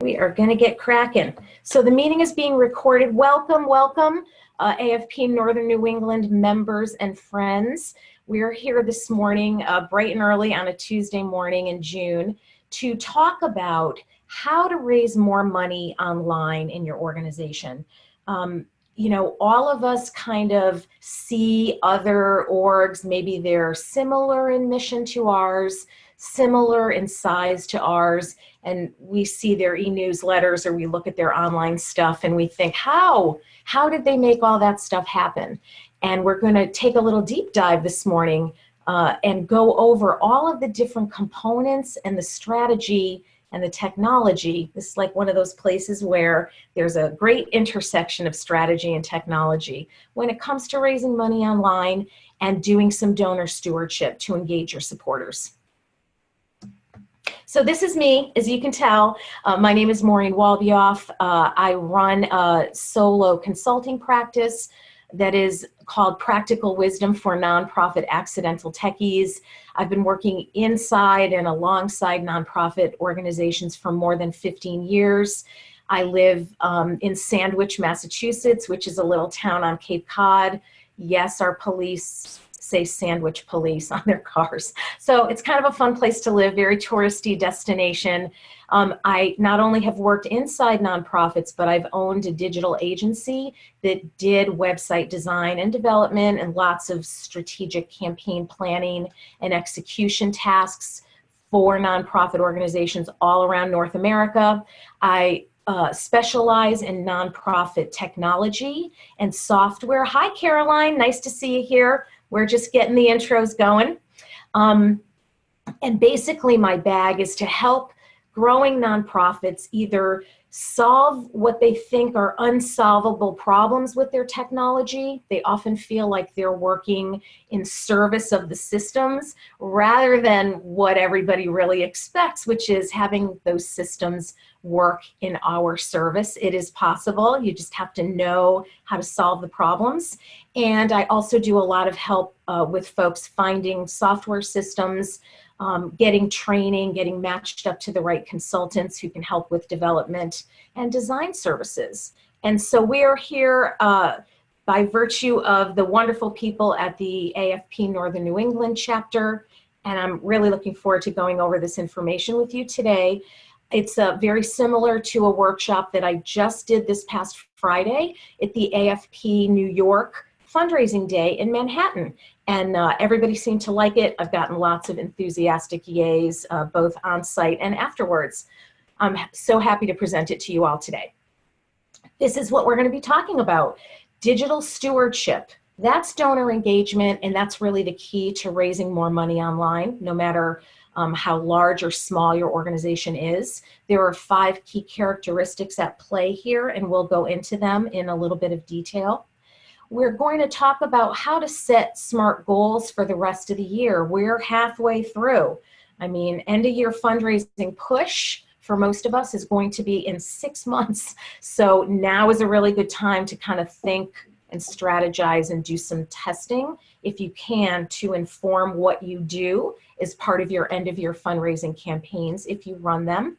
We are going to get cracking. So the meeting is being recorded. Welcome, welcome, AFP Northern New England members and friends. We're here this morning, bright and early on a Tuesday morning in June, to talk about how to raise more money online in your organization. You know, all of us kind of see other orgs, maybe they're similar in mission to ours, similar in size to ours, and we see their e-newsletters or we look at their online stuff and we think, how did they make all that stuff happen? And we're going to take a little deep dive this morning and go over all of the different components and the strategy and the technology. This is like one of those places where there's a great intersection of strategy and technology when it comes to raising money online and doing some donor stewardship to engage your supporters. So this is me, as you can tell. My name is Maureen Wallbeoff. I run a solo consulting practice that is called Practical Wisdom for Nonprofit Accidental Techies. I've been working inside and alongside nonprofit organizations for more than 15 years. I live in Sandwich, Massachusetts, which is a little town on Cape Cod. Yes, our police say Sandwich Police on their cars. So it's kind of a fun place to live, very touristy destination. I not only have worked inside nonprofits, but I've owned a digital agency that did website design and development and lots of strategic campaign planning and execution tasks for nonprofit organizations all around North America. I specialize in nonprofit technology and software. Hi, Caroline, nice to see you here. We're just getting the intros going. And basically my bag is to help growing nonprofits either solve what they think are unsolvable problems with their technology. They often feel like they're working in service of the systems rather than what everybody really expects, which is having those systems work in our service. It is possible. You just have to know how to solve the problems. And I also do a lot of help with folks finding software systems, getting training, getting matched up to the right consultants who can help with development and design services. And so we are here by virtue of the wonderful people at the AFP Northern New England chapter, and I'm really looking forward to going over this information with you today. It's very similar to a workshop that I just did this past Friday at the AFP New York fundraising day in Manhattan. And everybody seemed to like it. I've gotten lots of enthusiastic yays, both on site and afterwards. I'm so happy to present it to you all today. This is what we're going to be talking about. Digital stewardship. That's donor engagement, and that's really the key to raising more money online, no matter how large or small your organization is. There are 5 key characteristics at play here, and we'll go into them in a little bit of detail. We're going to talk about how to set SMART goals for the rest of the year. We're halfway through. I mean, end of year fundraising push for most of us is going to be in 6 months. So now is a really good time to kind of think and strategize and do some testing, if you can, to inform what you do as part of your end of year fundraising campaigns if you run them.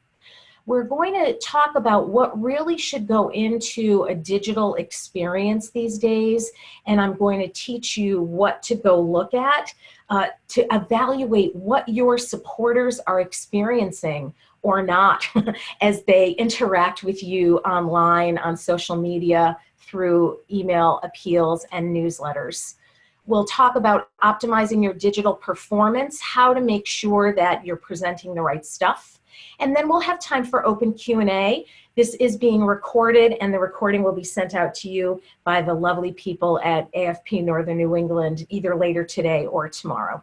We're going to talk about what really should go into a digital experience these days, and I'm going to teach you what to go look at to evaluate what your supporters are experiencing or not as they interact with you online, on social media, through email appeals and newsletters. We'll talk about optimizing your digital performance, how to make sure that you're presenting the right stuff. And then we'll have time for open Q&A. This is being recorded, and the recording will be sent out to you by the lovely people at AFP Northern New England, either later today or tomorrow.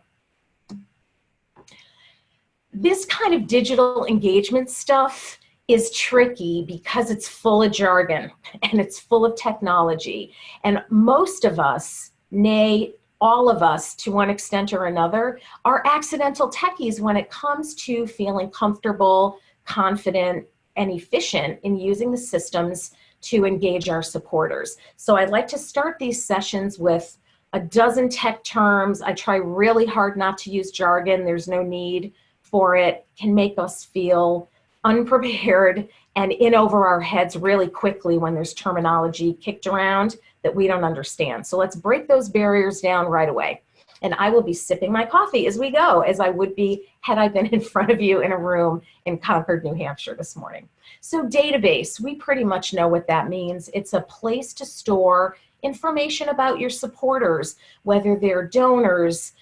This kind of digital engagement stuff is tricky because it's full of jargon and it's full of technology. And most of us, nay, all of us to one extent or another, are accidental techies when it comes to feeling comfortable, confident, and efficient in using the systems to engage our supporters. So I'd like to start these sessions with a dozen tech terms. I try really hard not to use jargon. There's no need for it. It can make us feel unprepared and in over our heads really quickly when there's terminology kicked around that we don't understand. So let's break those barriers down right away. And I will be sipping my coffee as we go, as I would be had I been in front of you in a room in Concord, New Hampshire this morning. So database, we pretty much know what that means. It's a place to store information about your supporters, whether they're donors,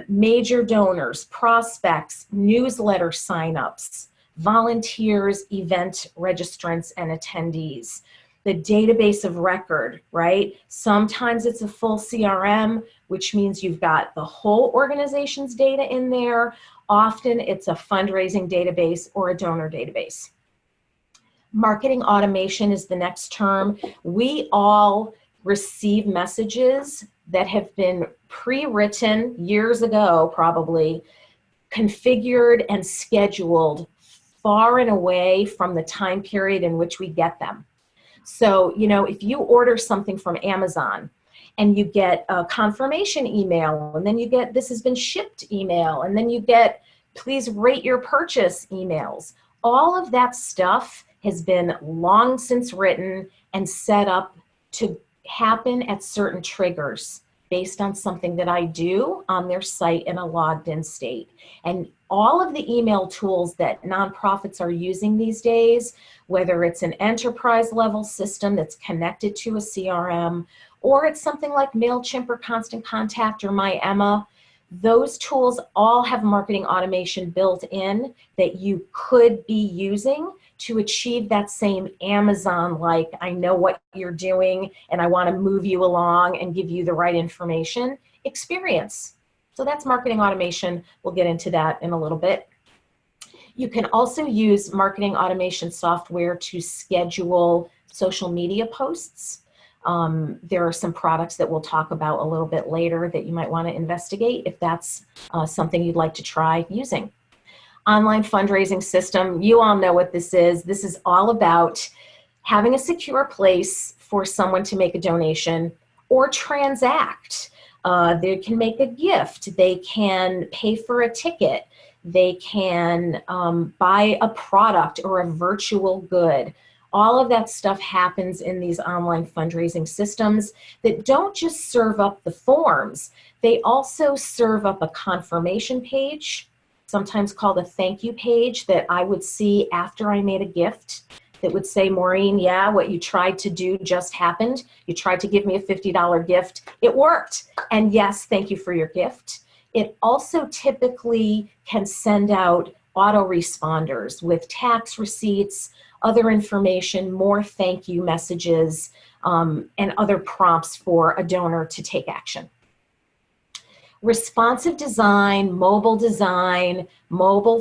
major donors, prospects, newsletter signups, volunteers, event registrants, and attendees. The database of record, right? Sometimes it's a full CRM, which means you've got the whole organization's data in there. Often it's a fundraising database or a donor database. Marketing automation is the next term. We all receive messages that have been pre-written years ago, probably, configured and scheduled far and away from the time period in which we get them. So, you know, if you order something from Amazon and you get a confirmation email, and then you get this has been shipped email, and then you get please rate your purchase emails, all of that stuff has been long since written and set up to happen at certain triggers based on something that I do on their site in a logged in state. And all of the email tools that nonprofits are using these days, whether it's an enterprise level system that's connected to a CRM, or it's something like MailChimp or Constant Contact or My Emma, those tools all have marketing automation built in that you could be using to achieve that same Amazon-like, I know what you're doing and I want to move you along and give you the right information experience. So that's marketing automation. We'll get into that in a little bit. You can also use marketing automation software to schedule social media posts. There are some products that we'll talk about a little bit later that you might want to investigate if that's something you'd like to try using. Online fundraising system, you all know what this is. This is all about having a secure place for someone to make a donation or transact. They can make a gift, they can pay for a ticket, they can buy a product or a virtual good. All of that stuff happens in these online fundraising systems that don't just serve up the forms, they also serve up a confirmation page, sometimes called a thank you page, that I would see after I made a gift that would say, Maureen, yeah, what you tried to do just happened. You tried to give me a $50 gift. It worked. And yes, thank you for your gift. It also typically can send out autoresponders with tax receipts, other information, more thank you messages, and other prompts for a donor to take action. Responsive design, mobile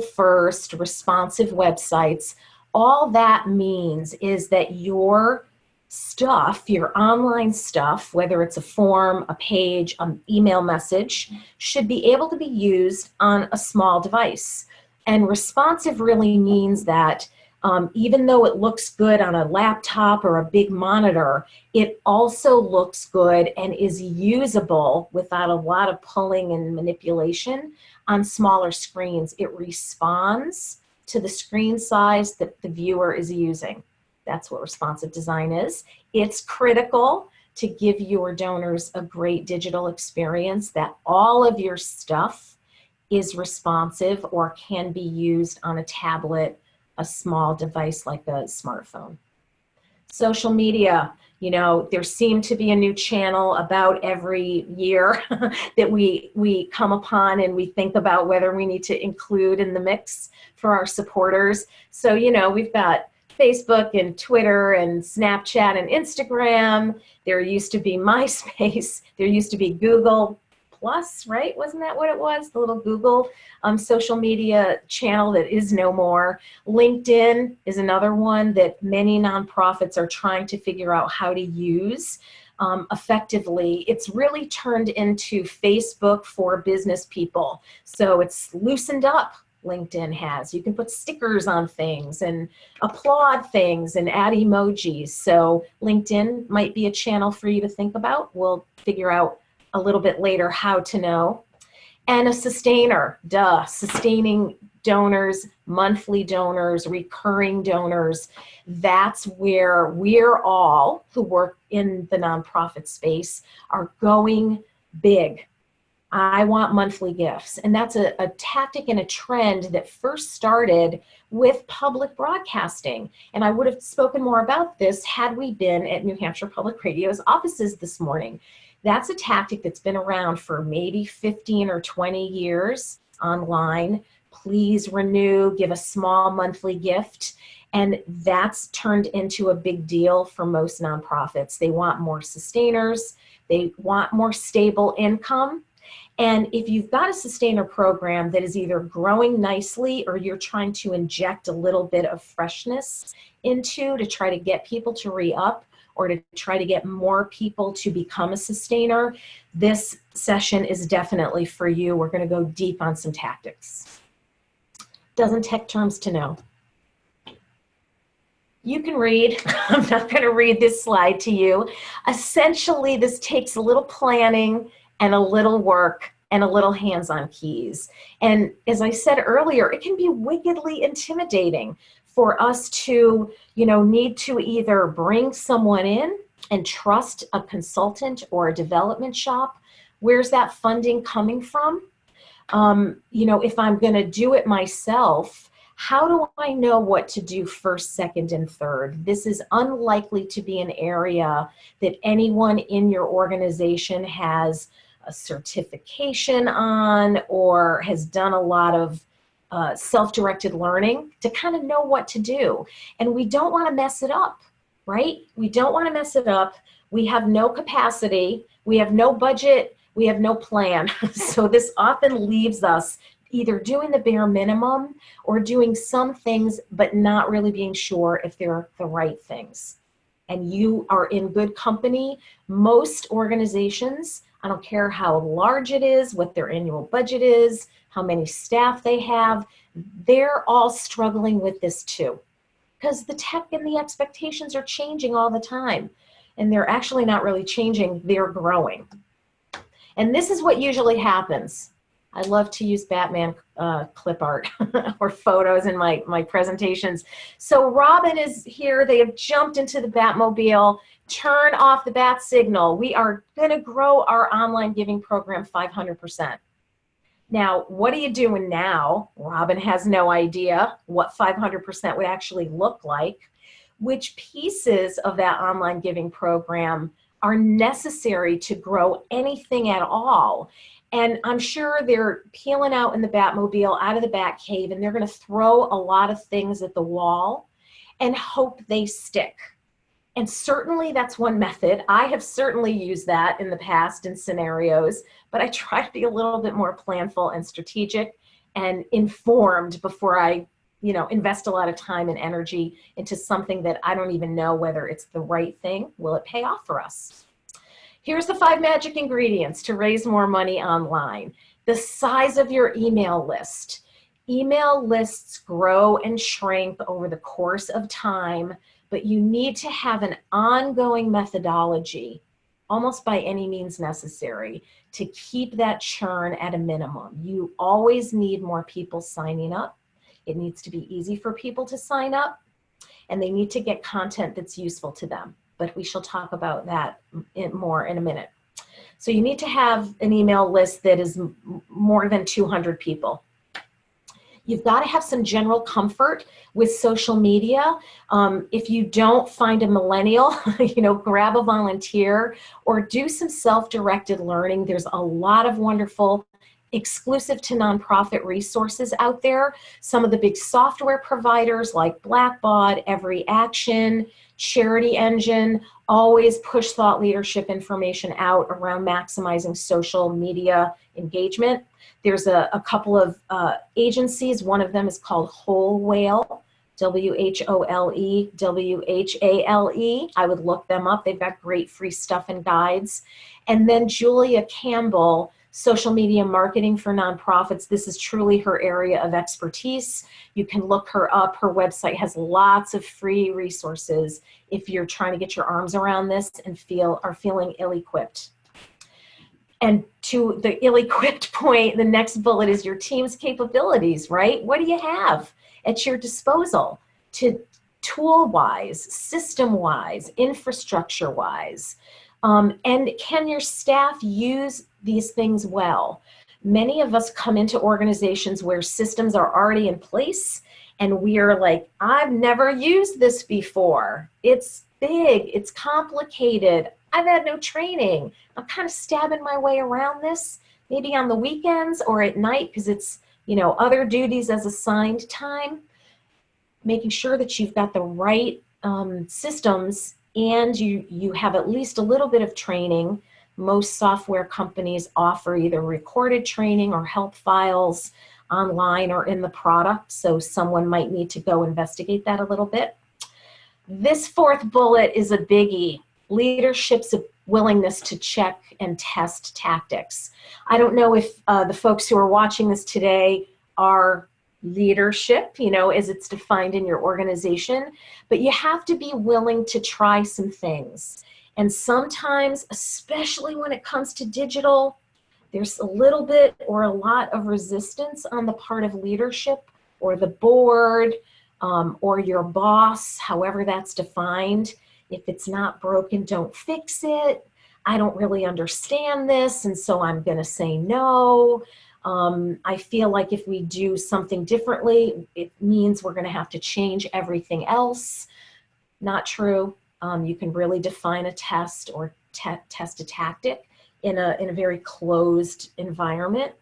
first, responsive websites, all that means is that your stuff, your online stuff, whether it's a form, a page, an email message, should be able to be used on a small device. And responsive really means that even though it looks good on a laptop or a big monitor, it also looks good and is usable without a lot of pulling and manipulation on smaller screens. It responds to the screen size that the viewer is using. That's what responsive design is. It's critical to give your donors a great digital experience, that all of your stuff is responsive or can be used on a tablet, a small device like a smartphone. Social media, you know, there seemed to be a new channel about every year that we come upon and we think about whether we need to include in the mix for our supporters. So, you know, we've got Facebook and Twitter and Snapchat and Instagram. There used to be MySpace. There used to be Google Plus, right? Wasn't that what it was? The little Google social media channel that is no more. LinkedIn is another one that many nonprofits are trying to figure out how to use effectively. It's really turned into Facebook for business people. So it's loosened up. LinkedIn has. You can put stickers on things and applaud things and add emojis. So LinkedIn might be a channel for you to think about. We'll figure out a little bit later how to know. And a sustainer, sustaining donors, monthly donors, recurring donors. That's where we're all who work in the nonprofit space are going big. I want monthly gifts. And that's a tactic and a trend that first started with public broadcasting. And I would have spoken more about this had we been at New Hampshire Public Radio's offices this morning. That's a tactic that's been around for maybe 15 or 20 years online. Please renew, give a small monthly gift. And that's turned into a big deal for most nonprofits. They want more sustainers. They want more stable income. And if you've got a sustainer program that is either growing nicely or you're trying to inject a little bit of freshness into to try to get people to re-up or to try to get more people to become a sustainer, this session is definitely for you. We're going to go deep on some tactics. Dozen tech terms to know. You can read. I'm not going to read this slide to you. Essentially, this takes a little planning and a little work and a little hands-on keys. And as I said earlier, it can be wickedly intimidating for us to, need to either bring someone in and trust a consultant or a development shop. Where's that funding coming from? If I'm going to do it myself, how do I know what to do first, second, and third? This is unlikely to be an area that anyone in your organization has a certification on or has done a lot of self-directed learning to kind of know what to do. And we don't want to mess it up, right? We don't want to mess it up. We have no capacity. We have no budget. We have no plan. So this often leaves us either doing the bare minimum or doing some things, but not really being sure if they're the right things. And you are in good company. Most organizations, I don't care how large it is, what their annual budget is, how many staff they have, they're all struggling with this too. Because the tech and the expectations are changing all the time. And they're actually not really changing, they're growing. And this is what usually happens. I love to use Batman clip art or photos in my presentations. So Robin is here. They have jumped into the Batmobile. Turn off the bat signal. We are going to grow our online giving program 500%. Now, what are you doing now? Robin has no idea what 500% would actually look like. Which pieces of that online giving program are necessary to grow anything at all? And I'm sure they're peeling out in the Batmobile, out of the Batcave, and they're going to throw a lot of things at the wall and hope they stick. And certainly that's one method. I have certainly used that in the past in scenarios, but I try to be a little bit more planful and strategic and informed before I, invest a lot of time and energy into something that I don't even know whether it's the right thing. Will it pay off for us? Here's the 5 magic ingredients to raise more money online. The size of your email list. Email lists grow and shrink over the course of time, but you need to have an ongoing methodology, almost by any means necessary, to keep that churn at a minimum. You always need more people signing up. It needs to be easy for people to sign up, and they need to get content that's useful to them. But we shall talk about that more in a minute. So you need to have an email list that is more than 200 people. You've got to have some general comfort with social media. If you don't find a millennial, grab a volunteer or do some self-directed learning. There's a lot of wonderful exclusive to nonprofit resources out there. Some of the big software providers like Blackbaud, Every Action, Charity Engine, always push thought leadership information out around maximizing social media engagement. There's a couple of agencies. One of them is called Whole Whale, WHOLE, WHALE. I would look them up. They've got great free stuff and guides. And then Julia Campbell, Social Media Marketing for Nonprofits. This is truly her area of expertise. You can look her up. Her website has lots of free resources if you're trying to get your arms around this and are feeling ill-equipped. And to the ill-equipped point, the next bullet is your team's capabilities, right? What do you have at your disposal to tool-wise, system-wise, infrastructure-wise? And can your staff use these things well? Many of us come into organizations where systems are already in place and we are like, I've never used this before. It's big, it's complicated. I've had no training. I'm kind of stabbing my way around this, maybe on the weekends or at night because it's, you know, other duties as assigned time. Making sure that you've got the right systems and you have at least a little bit of training. Most software companies offer either recorded training or help files online or in the product, so someone might need to go investigate that a little bit. This fourth bullet is a biggie. Leadership's willingness to check and test tactics. I don't know if the folks who are watching this today are leadership, you know, as it's defined in your organization, but you have to be willing to try some things. And sometimes, especially when it comes to digital, there's a little bit or a lot of resistance on the part of leadership or the board or your boss, however that's defined. If it's not broken, don't fix it. I don't really understand this, and so I'm going to say no. I feel like if we do something differently, it means we're going to have to change everything else. Not true. You can really define a test or test a tactic in a very closed environment.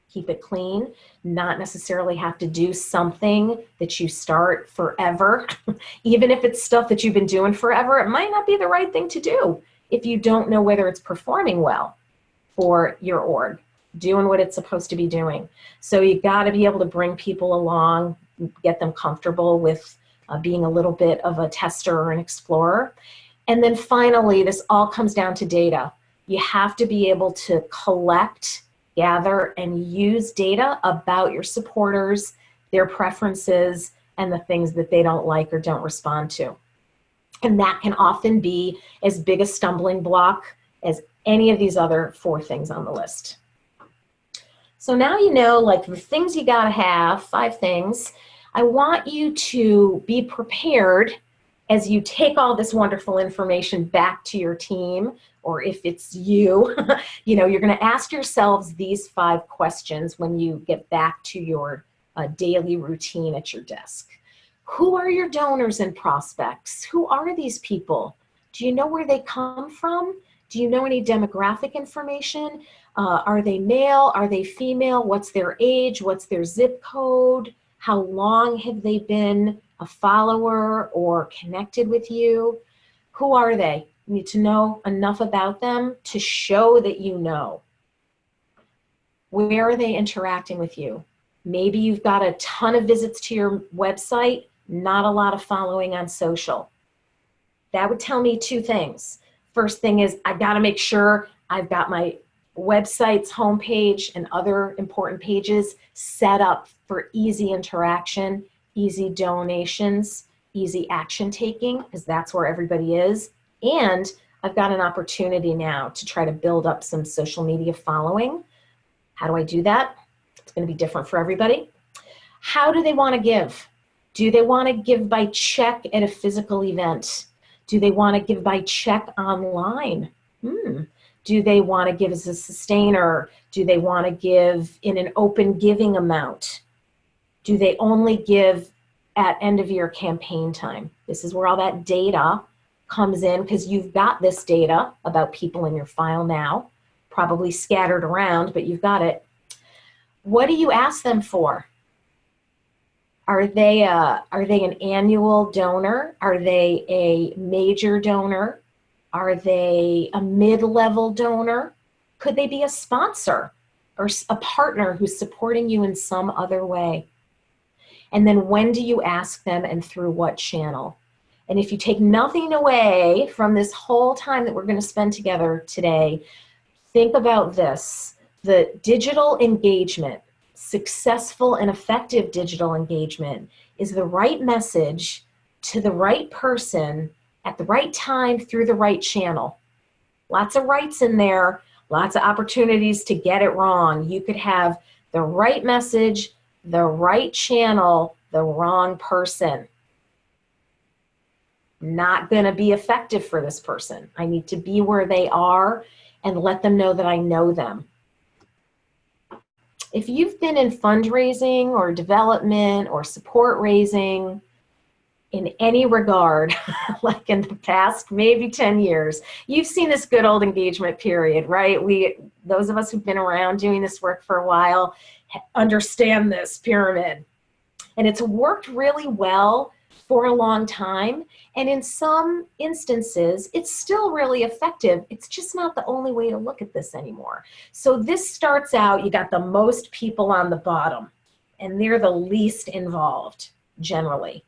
Keep it clean, not necessarily have to do something that you start forever. Even if it's stuff that you've been doing forever, it might not be the right thing to do if you don't know whether it's performing well for your org, doing what it's supposed to be doing. So you got to be able to bring people along, get them comfortable with being a little bit of a tester or an explorer. And then finally, this all comes down to data. You have to be able to collect, gather, and use data about your supporters, their preferences, and the things that they don't like or don't respond to. And that can often be as big a stumbling block as any of these other four things on the list. So now you know, like, the things you gotta have, 5 things. I want you to be prepared as you take all this wonderful information back to your team, or if it's you, you know, you're going to ask yourselves these 5 questions when you get back to your daily routine at your desk. Who are your donors and prospects? Who are these people? Do you know where they come from? Do you know any demographic information? Are they male? Are they female? What's their age? What's their zip code? How long have they been a follower or connected with you? Who are they? You need to know enough about them to show that you know. Where are they interacting with you? Maybe you've got a ton of visits to your website, not a lot of following on social. That would tell me 2 things. First thing is, I've got to make sure I've got my website's homepage and other important pages set up for easy interaction, easy donations, easy action taking, because that's where everybody is. And I've got an opportunity now to try to build up some social media following. How do I do that? It's going to be different for everybody. How do they want to give? Do they want to give by check at a physical event? Do they want to give by check online? Do they want to give as a sustainer? Do they want to give in an open giving amount? Do they only give at end of year campaign time? This is where all that data comes in, because you've got this data about people in your file now, probably scattered around, but you've got it. What do you ask them for? Are they an annual donor? Are they a major donor? Are they a mid-level donor? Could they be a sponsor or a partner who's supporting you in some other way? And then when do you ask them and through what channel? And if you take nothing away from this whole time that we're going to spend together today, think about this. The digital engagement, successful and effective digital engagement, is the right message to the right person at the right time through the right channel. Lots of rights in there, Lots of opportunities to get it wrong. You could have the right message, the right channel, the wrong person. Not going to be effective for this person. I need to be where they are and let them know that I know them. If you've been in fundraising or development or support raising in any regard, like in the past maybe 10 years, you've seen this good old engagement period, right? Those of us who've been around doing this work for a while understand this pyramid. And it's worked really well for a long time. And in some instances, it's still really effective. It's just not the only way to look at this anymore. So this starts out, you got the most people on the bottom, and they're the least involved, generally.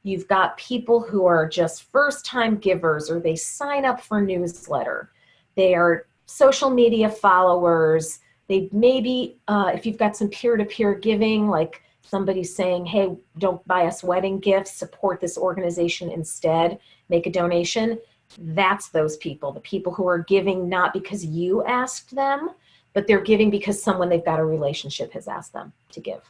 You've got people who are just first-time givers, or they sign up for newsletter. They are social media followers. They maybe, if you've got some peer-to-peer giving, like somebody saying, hey, don't buy us wedding gifts, support this organization instead, make a donation. That's those people, the people who are giving not because you asked them, but they're giving because someone they've got a relationship has asked them to give.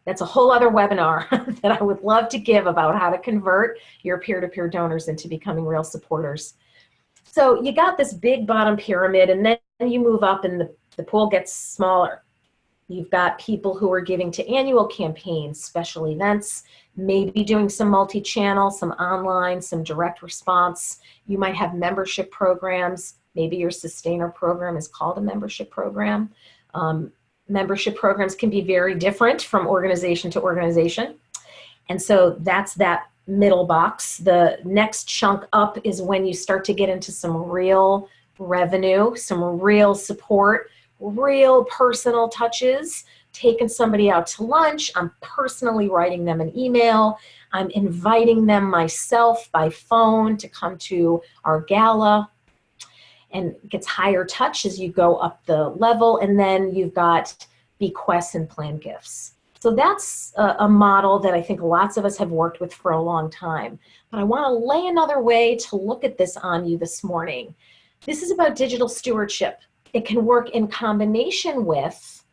That's a whole other webinar that I would love to give about how to convert your peer-to-peer donors into becoming real supporters. So you got this big bottom pyramid, and then you move up and the pool gets smaller. You've got people who are giving to annual campaigns, special events, maybe doing some multi-channel, some online, some direct response. You might have membership programs. Maybe your sustainer program is called a membership program. Membership programs can be very different from organization to organization. And so that's that middle box. The next chunk up is when you start to get into some real revenue, some real support, real personal touches, taking somebody out to lunch. I'm personally writing them an email. I'm inviting them myself by phone to come to our gala. And it gets higher touch as you go up the level. And then you've got bequests and planned gifts. So that's a model that I think lots of us have worked with for a long time. But I want to lay another way to look at this on you this morning. This is about digital stewardship. It can work in combination with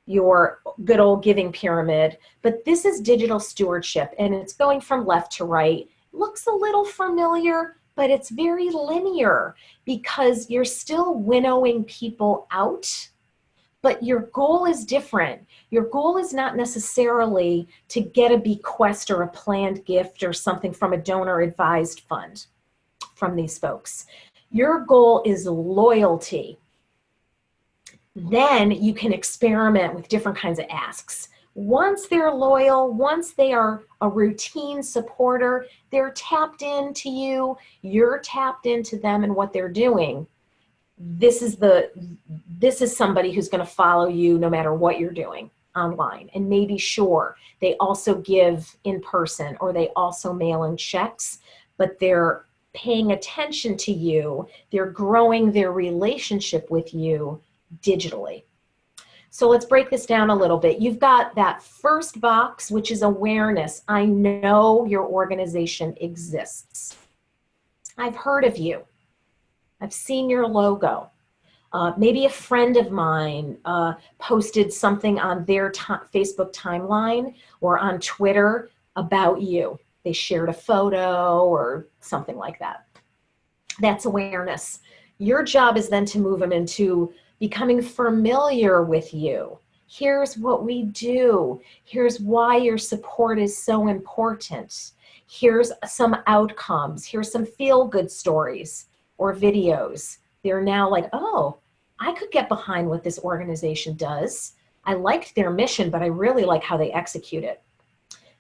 your good old giving pyramid, but this is digital stewardship, and it's going from left to right. Looks a little familiar, but it's very linear because you're still winnowing people out, but your goal is different. Your goal is not necessarily to get a bequest or a planned gift or something from a donor-advised fund from these folks. Your goal is loyalty. Then you can experiment with different kinds of asks. Once they're loyal, once they are a routine supporter, they're tapped into you, you're tapped into them and what they're doing. This is somebody who's going to follow you no matter what you're doing online. And maybe, sure, they also give in person or they also mail in checks, but they're paying attention to you. They're growing their relationship with you digitally. So let's break this down a little bit. You've got that first box, which is awareness. I know your organization exists. I've heard of you. I've seen your logo. Maybe a friend of mine posted something on their Facebook timeline or on Twitter about you. They shared a photo or something like that. That's awareness. Your job is then to move them into becoming familiar with you. Here's what we do. Here's why your support is so important. Here's some outcomes. Here's some feel-good stories or videos. They're now like, oh, I could get behind what this organization does. I liked their mission, but I really like how they execute it.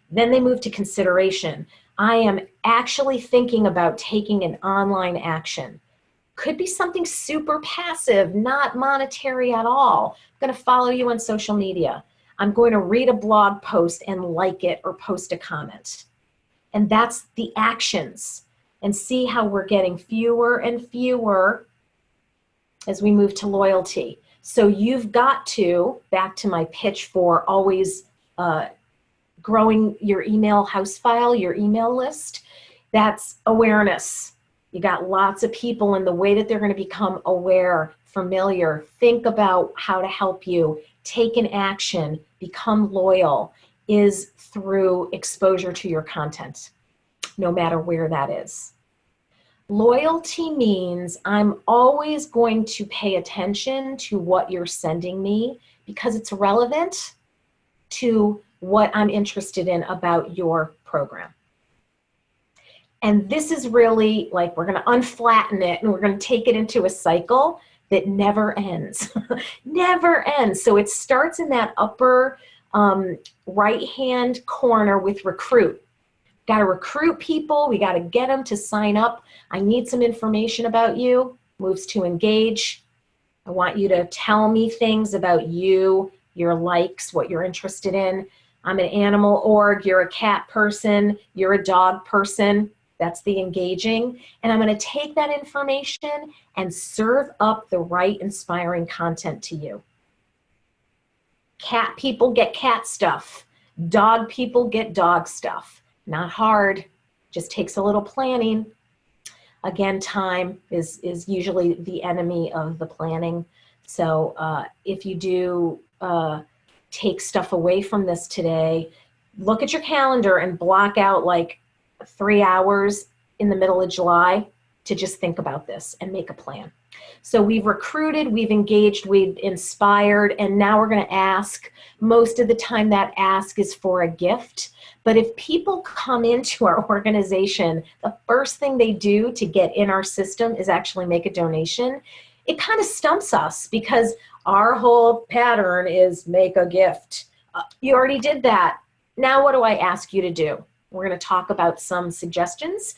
Then they move to consideration. I am actually thinking about taking an online action. Could be something super passive, not monetary at all. I'm going to follow you on social media. I'm going to read a blog post and like it or post a comment. And that's the actions. And see how we're getting fewer and fewer as we move to loyalty. So you've got to, back to my pitch for always growing your email house file, your email list, that's awareness. You got lots of people, and the way that they're going to become aware familiar, think about how to help you, take an action, become loyal, is through exposure to your content, no matter where that is. Loyalty means I'm always going to pay attention to what you're sending me because it's relevant to what I'm interested in about your program. And this is really like, we're going to unflatten it and we're going to take it into a cycle that never ends. Never ends. So it starts in that upper right-hand corner with recruit. Got to recruit people. We got to get them to sign up. I need some information about you. Moves to engage. I want you to tell me things about you, your likes, what you're interested in. I'm an animal org. You're a cat person. You're a dog person. That's the engaging. And I'm going to take that information and serve up the right inspiring content to you. Cat people get cat stuff. Dog people get dog stuff. Not hard, just takes a little planning. Again, time is usually the enemy of the planning. So if you do take stuff away from this today, look at your calendar and block out like 3 hours in the middle of July to just think about this and make a plan. So we've recruited, we've engaged, we've inspired, and now we're going to ask. Most of the time that ask is for a gift. But if people come into our organization, the first thing they do to get in our system is actually make a donation. It kind of stumps us because our whole pattern is make a gift. You already did that. Now what do I ask you to do? We're going to talk about some suggestions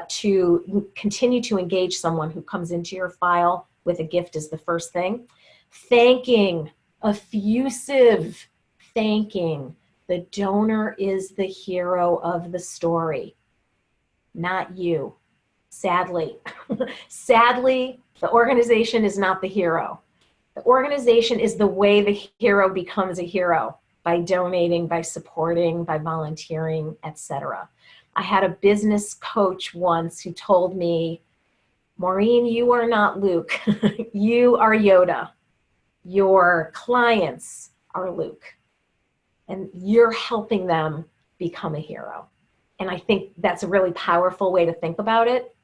to continue to engage someone who comes into your file with a gift is the first thing. Thanking, effusive thanking. The donor is the hero of the story, not you. Sadly, sadly, the organization is not the hero. The organization is the way the hero becomes a hero, by donating, by supporting, by volunteering, etc. I had a business coach once who told me, Maureen, you are not Luke. You are Yoda. Your clients are Luke. And you're helping them become a hero. And I think that's a really powerful way to think about it.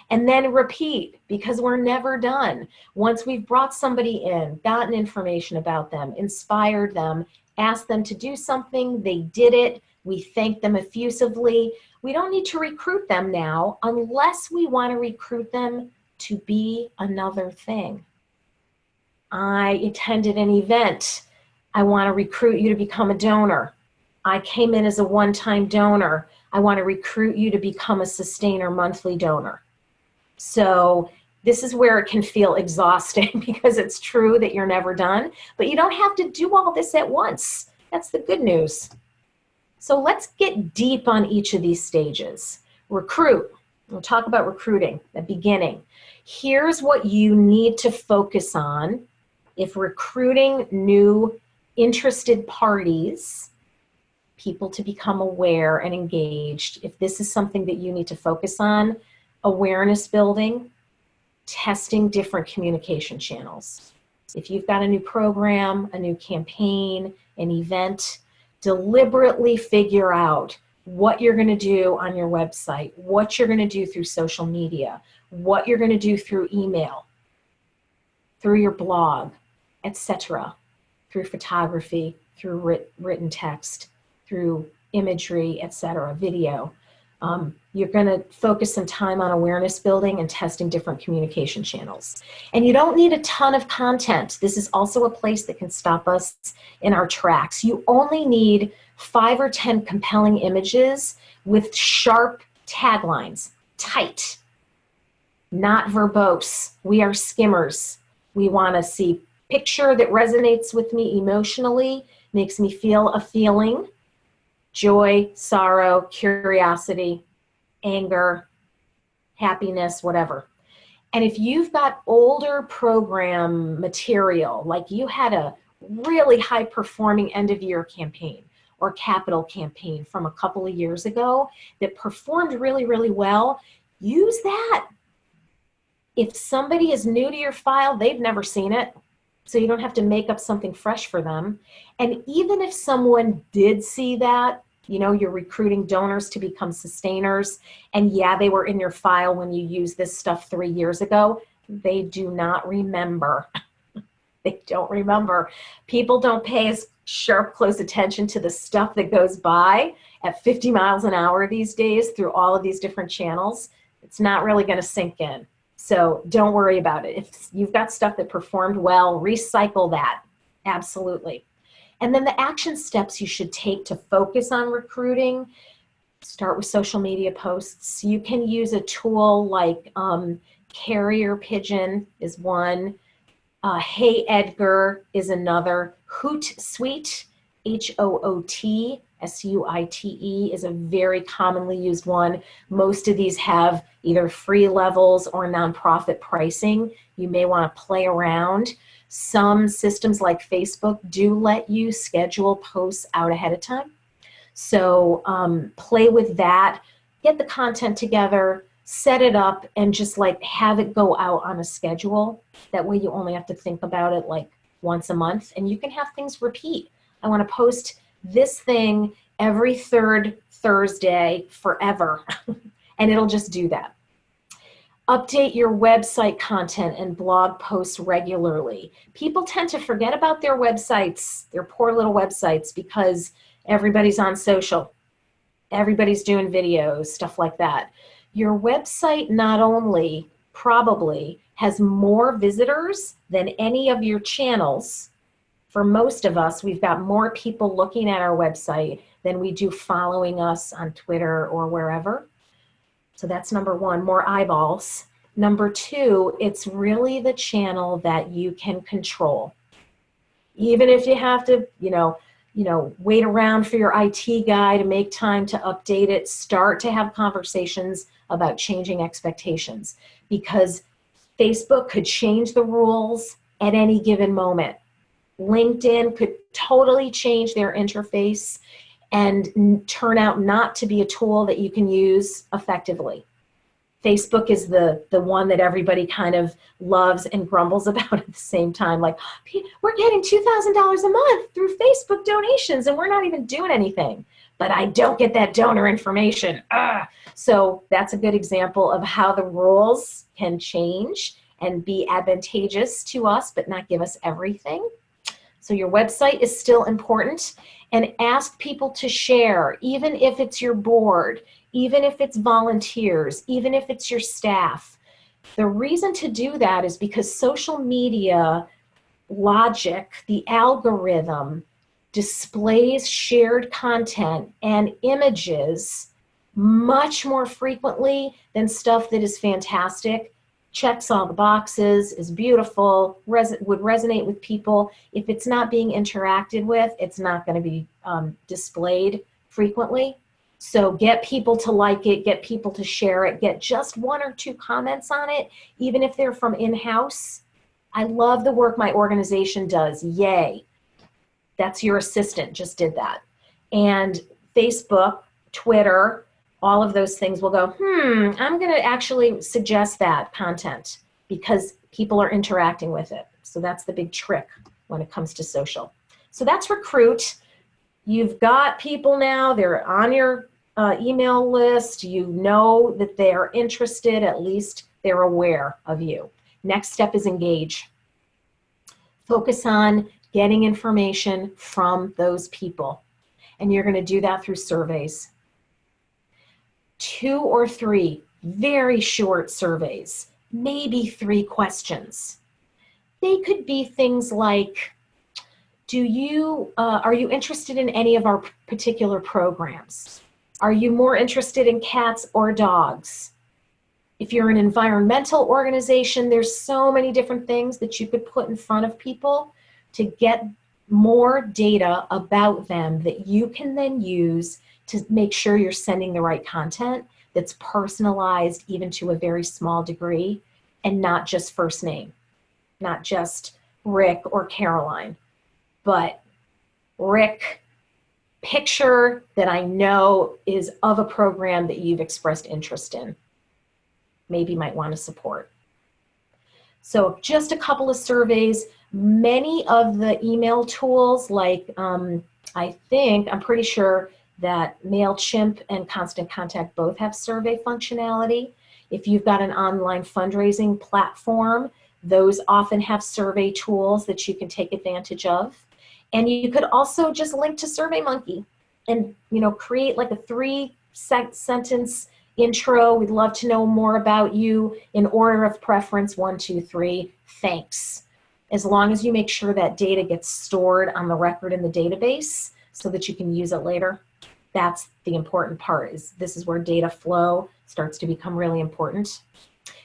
And then repeat, because we're never done. Once we've brought somebody in, gotten information about them, inspired them, asked them to do something, they did it, we thank them effusively. We don't need to recruit them now unless we want to recruit them to be another thing. I attended an event. I want to recruit you to become a donor. I came in as a one-time donor. I want to recruit you to become a sustainer monthly donor. So this is where it can feel exhausting because it's true that you're never done, but you don't have to do all this at once. That's the good news. So let's get deep on each of these stages. Recruit. We'll talk about recruiting, the beginning. Here's what you need to focus on if recruiting new interested parties, people to become aware and engaged. If this is something that you need to focus on, awareness building, testing different communication channels. If you've got a new program, a new campaign, an event, deliberately figure out what you're going to do on your website, what you're going to do through social media, what you're going to do through email, through your blog, etc., through photography, through written text, through imagery, etc., video. You're going to focus some time on awareness building and testing different communication channels. And you don't need a ton of content. This is also a place that can stop us in our tracks. You only need 5 or 10 compelling images with sharp taglines, tight, not verbose. We are skimmers. We want to see picture that resonates with me emotionally, makes me feel a feeling, joy, sorrow, curiosity, anger, happiness, whatever. And if you've got older program material, like you had a really high performing end of year campaign or capital campaign from a couple of years ago that performed really, really well, use that. If somebody is new to your file, they've never seen it, so you don't have to make up something fresh for them. And even if someone did see that, you know, you're recruiting donors to become sustainers, and yeah, they were in your file when you used this stuff 3 years ago, they do not remember. They don't remember. People don't pay as sharp, close attention to the stuff that goes by at 50 miles an hour these days through all of these different channels. It's not really going to sink in. So don't worry about it. If you've got stuff that performed well, recycle that. Absolutely. And then the action steps you should take to focus on recruiting. Start with social media posts. You can use a tool like Carrier Pigeon is one. Hey Edgar is another. Hootsuite, Hootsuite is a very commonly used one. Most of these have either free levels or nonprofit pricing. You may want to play around. Some systems like Facebook do let you schedule posts out ahead of time. So play with that, get the content together, set it up, and just like have it go out on a schedule. That way you only have to think about it like once a month, and you can have things repeat. I want to post this thing every third Thursday forever, and it'll just do that. Update your website content and blog posts regularly. People tend to forget about their websites, their poor little websites, because everybody's on social. Everybody's doing videos, stuff like that. Your website not only probably has more visitors than any of your channels. For most of us, we've got more people looking at our website than we do following us on Twitter or wherever. So that's number one, more eyeballs. Number two, it's really the channel that you can control. Even if you have to, wait around for your IT guy to make time to update it, start to have conversations about changing expectations, because Facebook could change the rules at any given moment. LinkedIn could totally change their interface and turn out not to be a tool that you can use effectively. Facebook is the one that everybody kind of loves and grumbles about at the same time. Like, we're getting $2,000 a month through Facebook donations and we're not even doing anything. But I don't get that donor information. So that's a good example of how the rules can change and be advantageous to us, but not give us everything. So your website is still important, and ask people to share, even if it's your board, even if it's volunteers, even if it's your staff. The reason to do that is because social media logic, the algorithm, displays shared content and images much more frequently than stuff that is fantastic, checks all the boxes, is beautiful, would resonate with people. If it's not being interacted with, it's not going to be displayed frequently. So get people to like it, get people to share it, get just 1 or 2 comments on it, even if they're from in-house. I love the work my organization does. Yay. That's your assistant just did that. And Facebook, Twitter, all of those things will go, I'm going to actually suggest that content because people are interacting with it. So that's the big trick when it comes to social. So that's recruit. You've got people now, they're on your email list. You know that they are interested, at least they're aware of you. Next step is engage. Focus on getting information from those people. And you're going to do that through surveys. 2 or 3 very short surveys, maybe 3 questions. They could be things like, are you interested in any of our particular programs? Are you more interested in cats or dogs? If you're an environmental organization, there's so many different things that you could put in front of people to get more data about them that you can then use to make sure you're sending the right content that's personalized even to a very small degree, and not just first name, not just Rick or Caroline, but Rick, picture that I know is of a program that you've expressed interest in, maybe might want to support. So just a couple of surveys. Many of the email tools, like I'm pretty sure that MailChimp and Constant Contact both have survey functionality. If you've got an online fundraising platform, those often have survey tools that you can take advantage of. And you could also just link to SurveyMonkey and, you know, create like a 3-sentence intro. We'd love to know more about you in order of preference, 1, 2, 3, thanks. As long as you make sure that data gets stored on the record in the database so that you can use it later. That's the important part. This is where data flow starts to become really important.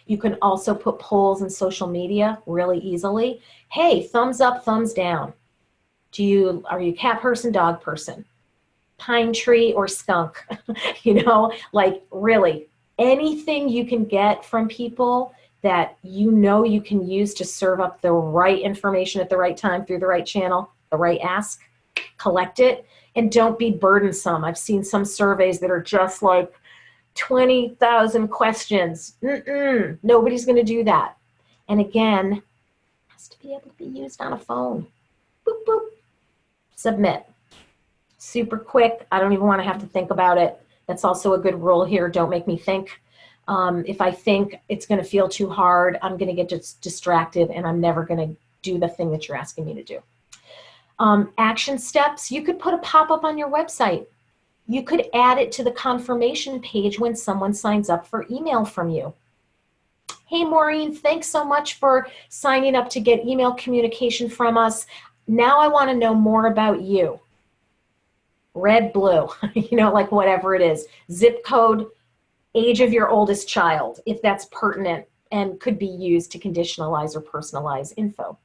You can also put polls in social media really easily. Hey, thumbs up, thumbs down. Are you cat person, dog person? Pine tree or skunk? You know, like really anything you can get from people that you know you can use to serve up the right information at the right time through the right channel, the right ask, collect it, and don't be burdensome. I've seen some surveys that are just like 20,000 questions. Nobody's going to do that. And again, it has to be able to be used on a phone. Boop, boop. Submit. Super quick. I don't even want to have to think about it. That's also a good rule here. Don't make me think. If I think it's going to feel too hard, I'm going to get distracted and I'm never going to do the thing that you're asking me to do. Action steps. You could put a pop-up on your website. You could add it to the confirmation page when someone signs up for email from you. Hey, Maureen, thanks so much for signing up to get email communication from us. Now I want to know more about you. Red, blue, you know, like whatever it is. Zip code, age of your oldest child, if that's pertinent and could be used to conditionalize or personalize info.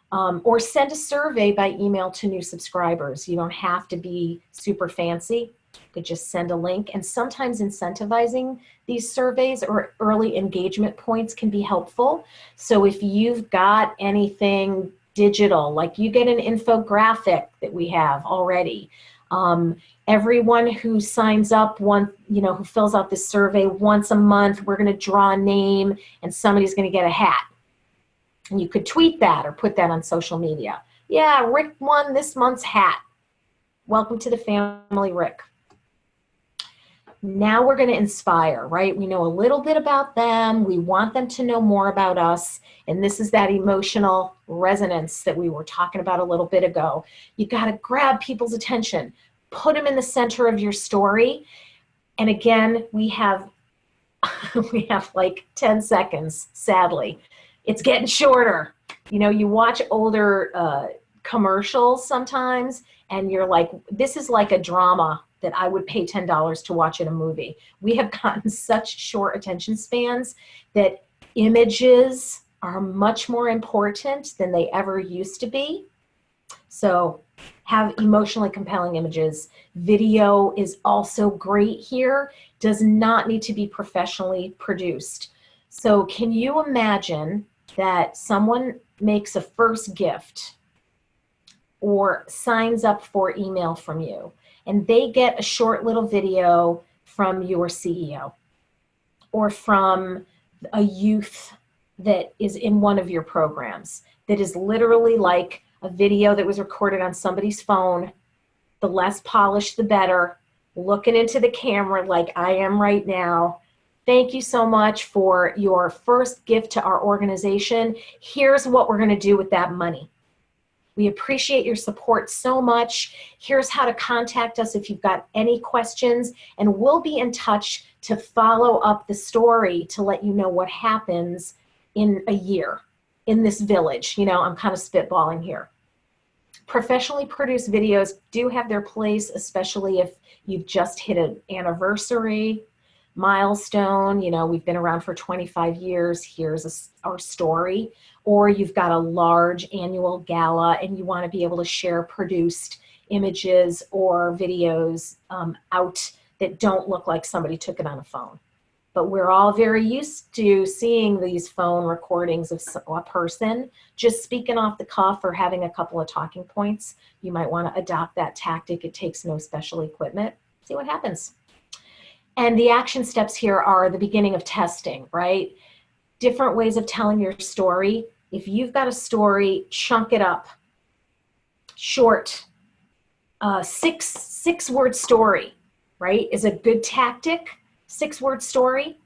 Or send a survey by email to new subscribers. You don't have to be super fancy. You could just send a link. And sometimes incentivizing these surveys or early engagement points can be helpful. So if you've got anything digital, like you get an infographic that we have already, everyone who signs up, who fills out this survey once a month, we're going to draw a name and somebody's going to get a hat. And you could tweet that or put that on social media. Yeah, Rick won this month's hat. Welcome to the family, Rick. Now we're going to inspire, right? We know a little bit about them. We want them to know more about us. And this is that emotional resonance that we were talking about a little bit ago. You got to grab people's attention, put them in the center of your story. And again, we have like 10 seconds, sadly. It's getting shorter. You know, you watch older commercials sometimes and you're like, this is like a drama that I would pay $10 to watch in a movie. We have gotten such short attention spans that images are much more important than they ever used to be. So have emotionally compelling images. Video is also great here. Does not need to be professionally produced. So can you imagine that someone makes a first gift or signs up for email from you and they get a short little video from your CEO or from a youth that is in one of your programs that is literally like a video that was recorded on somebody's phone, the less polished the better, looking into the camera like I am right now. Thank you so much for your first gift to our organization. Here's what we're going to do with that money. We appreciate your support so much. Here's how to contact us if you've got any questions, and we'll be in touch to follow up the story to let you know what happens in a year in this village. You know, I'm kind of spitballing here. Professionally produced videos do have their place, especially if you've just hit an anniversary, milestone, you know, we've been around for 25 years, here's our story, or you've got a large annual gala and you want to be able to share produced images or videos out that don't look like somebody took it on a phone. But we're all very used to seeing these phone recordings of a person just speaking off the cuff or having a couple of talking points. You might want to adopt that tactic. It takes no special equipment. See what happens. And the action steps here are the beginning of testing, right? different ways of telling your story. If you've got a story, chunk it up. Short, six-word story, right, is a good tactic. 6-word story.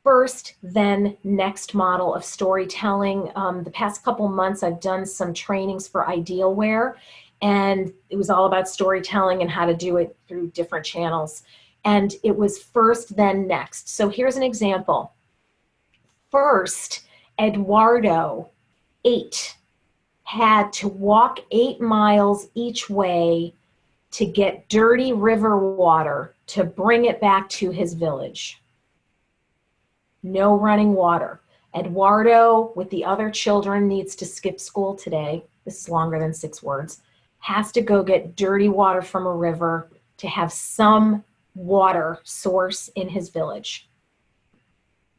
First, then next model of storytelling. The past couple months, I've done some trainings for Idealware, and it was all about storytelling and how to do it through different channels. And it was first, then next. So here's an example. First, Eduardo, 8, had to walk 8 miles each way to get dirty river water to bring it back to his village. No running water. Eduardo, with the other children, needs to skip school today. This is longer than 6 words. Has to go get dirty water from a river to have some water source in his village.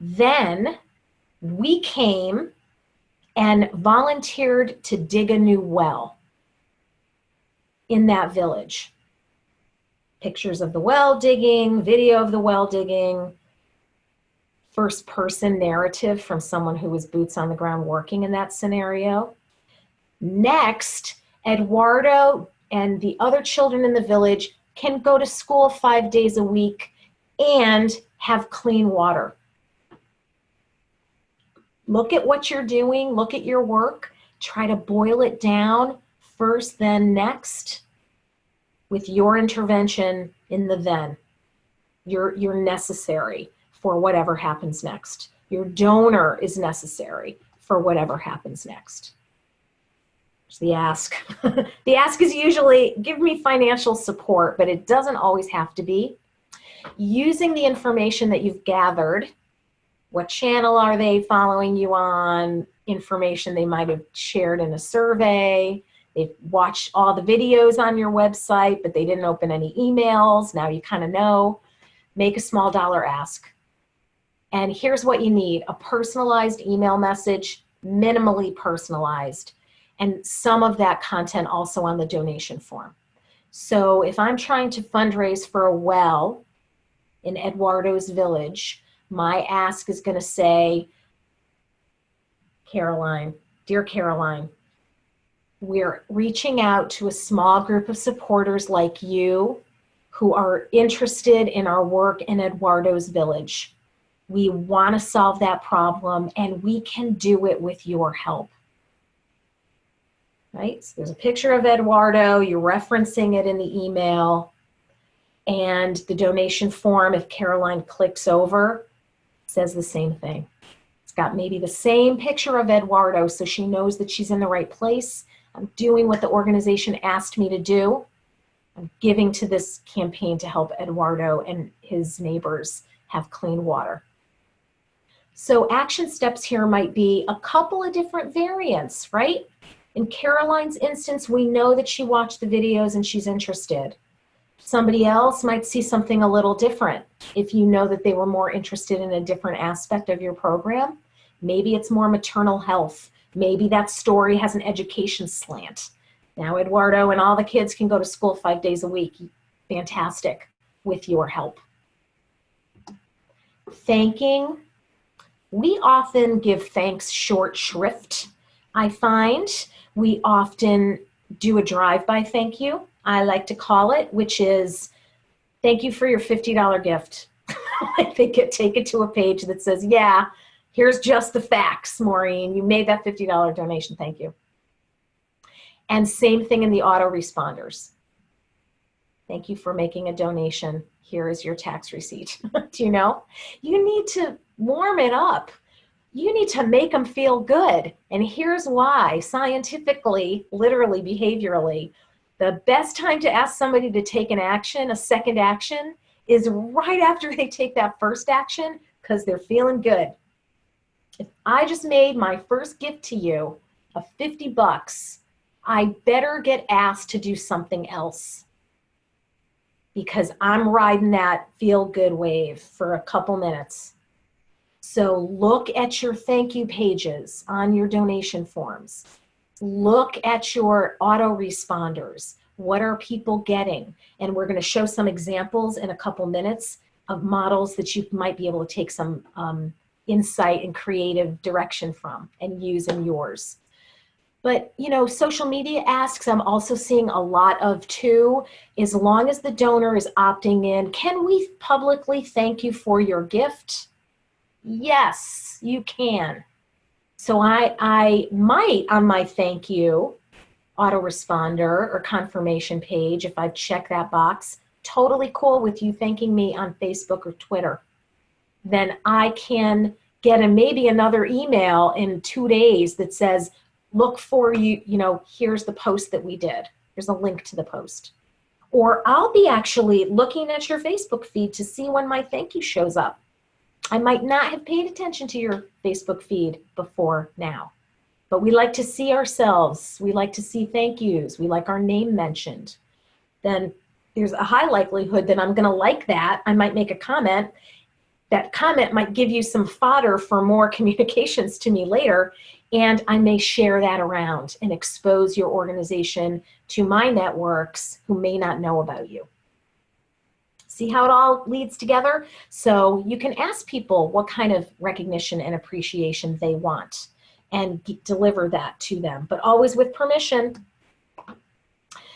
Then we came and volunteered to dig a new well in that village. Pictures of the well digging, video of the well digging, first person narrative from someone who was boots on the ground working in that scenario. Next, Eduardo and the other children in the village can go to school 5 days a week and have clean water. Look at what you're doing, look at your work, try to boil it down, first, then next, with your intervention in the then. You're necessary for whatever happens next. Your donor is necessary for whatever happens next. There's the ask. The ask is usually, give me financial support, but it doesn't always have to be. Using the information that you've gathered, what channel are they following you on, information they might have shared in a survey, they've watched all the videos on your website, but they didn't open any emails, now you kind of know. Make a small dollar ask. And here's what you need: a personalized email message, minimally personalized, and some of that content also on the donation form. So if I'm trying to fundraise for a well in Eduardo's village, my ask is going to say, Caroline, dear Caroline, we're reaching out to a small group of supporters like you who are interested in our work in Eduardo's village. We want to solve that problem, and we can do it with your help. Right? So there's a picture of Eduardo, you're referencing it in the email, and the donation form, if Caroline clicks over, says the same thing. It's got maybe the same picture of Eduardo, so she knows that she's in the right place. I'm doing what the organization asked me to do. I'm giving to this campaign to help Eduardo and his neighbors have clean water. So action steps here might be a couple of different variants, right? In Caroline's instance, we know that she watched the videos and she's interested. Somebody else might see something a little different. If you know that they were more interested in a different aspect of your program, maybe it's more maternal health. Maybe that story has an education slant. Now Eduardo and all the kids can go to school 5 days a week. Fantastic, with your help. Thanking. We often give thanks short shrift. I find we often do a drive-by thank you, I like to call it, which is, thank you for your $50 gift. They take it to a page that says, yeah, here's just the facts, Maureen. You made that $50 donation, thank you. And same thing in the autoresponders. Thank you for making a donation. Here is your tax receipt. Do you know? You need to warm it up. You need to make them feel good. And here's why, scientifically, literally, behaviorally, the best time to ask somebody to take an action, a second action, is right after they take that first action, because they're feeling good. If I just made my first gift to you of $50, I better get asked to do something else, because I'm riding that feel-good wave for a couple minutes. So look at your thank you pages on your donation forms. Look at your autoresponders. What are people getting? And we're going to show some examples in a couple minutes of models that you might be able to take some insight and creative direction from and use in yours. But, you know, social media asks I'm also seeing a lot of too, as long as the donor is opting in, can we publicly thank you for your gift? Yes, you can. So I might, on my thank you autoresponder or confirmation page, if I check that box, totally cool with you thanking me on Facebook or Twitter, then I can get maybe another email in 2 days that says, look for you, you know, here's the post that we did. There's a link to the post. Or I'll be actually looking at your Facebook feed to see when my thank you shows up. I might not have paid attention to your Facebook feed before now, but we like to see ourselves. We like to see thank yous. We like our name mentioned. Then there's a high likelihood that I'm going to like that. I might make a comment. That comment might give you some fodder for more communications to me later, and I may share that around and expose your organization to my networks who may not know about you. See how it all leads together? So you can ask people what kind of recognition and appreciation they want and deliver that to them, but always with permission.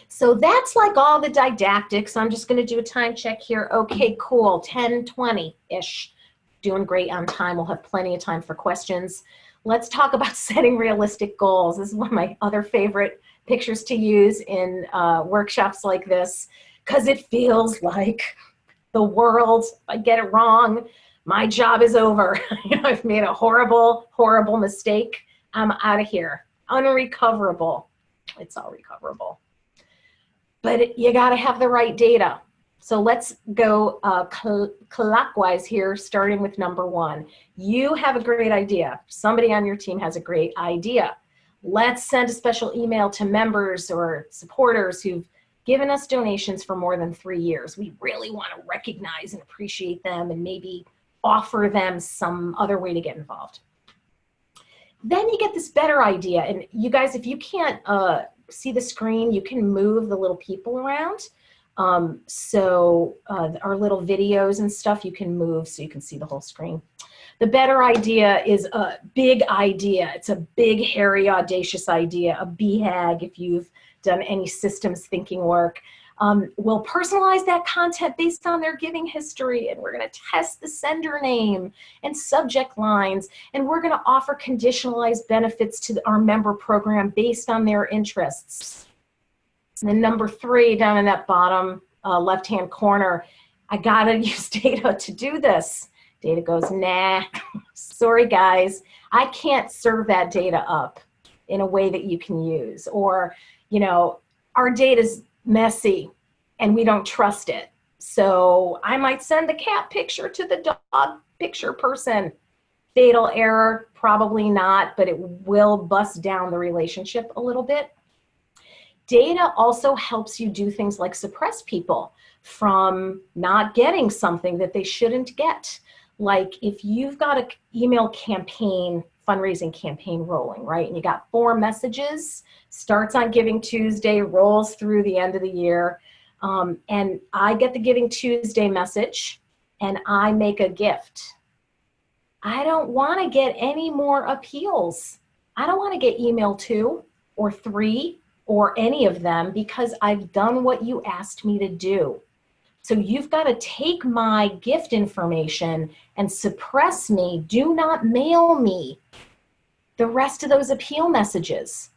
So that's like all the didactics. I'm just going to do a time check here. Okay, cool, 10:20-ish. Doing great on time. We'll have plenty of time for questions. Let's talk about setting realistic goals. This is one of my other favorite pictures to use in workshops like this, because it feels like the world, if I get it wrong, my job is over. I've made a horrible, horrible mistake. I'm out of here. Unrecoverable. It's all recoverable. But you got to have the right data. So let's go clockwise here, starting with number 1. You have a great idea. Somebody on your team has a great idea. Let's send a special email to members or supporters who've given us donations for more than 3 years. We really want to recognize and appreciate them and maybe offer them some other way to get involved. Then you get this better idea. And you guys, if you can't see the screen, you can move the little people around. Our little videos and stuff you can move so you can see the whole screen. The better idea is a big idea. It's a big, hairy, audacious idea, a BHAG if you've done any systems thinking work. We'll personalize that content based on their giving history, and we're going to test the sender name and subject lines, and we're going to offer conditionalized benefits to our member program based on their interests. And then number 3, down in that bottom left-hand corner, I got to use data to do this. Data goes, nah, sorry guys, I can't serve that data up in a way that you can use. Or, you know, our data's messy and we don't trust it. So I might send a cat picture to the dog picture person. Fatal error, probably not, but it will bust down the relationship a little bit. Data also helps you do things like suppress people from not getting something that they shouldn't get. Like if you've got an email campaign, fundraising campaign rolling, right? And you got 4 messages, starts on Giving Tuesday, rolls through the end of the year. And I get the Giving Tuesday message and I make a gift. I don't want to get any more appeals. I don't want to get email 2 or 3 or any of them because I've done what you asked me to do. So you've got to take my gift information and suppress me. Do not mail me the rest of those appeal messages.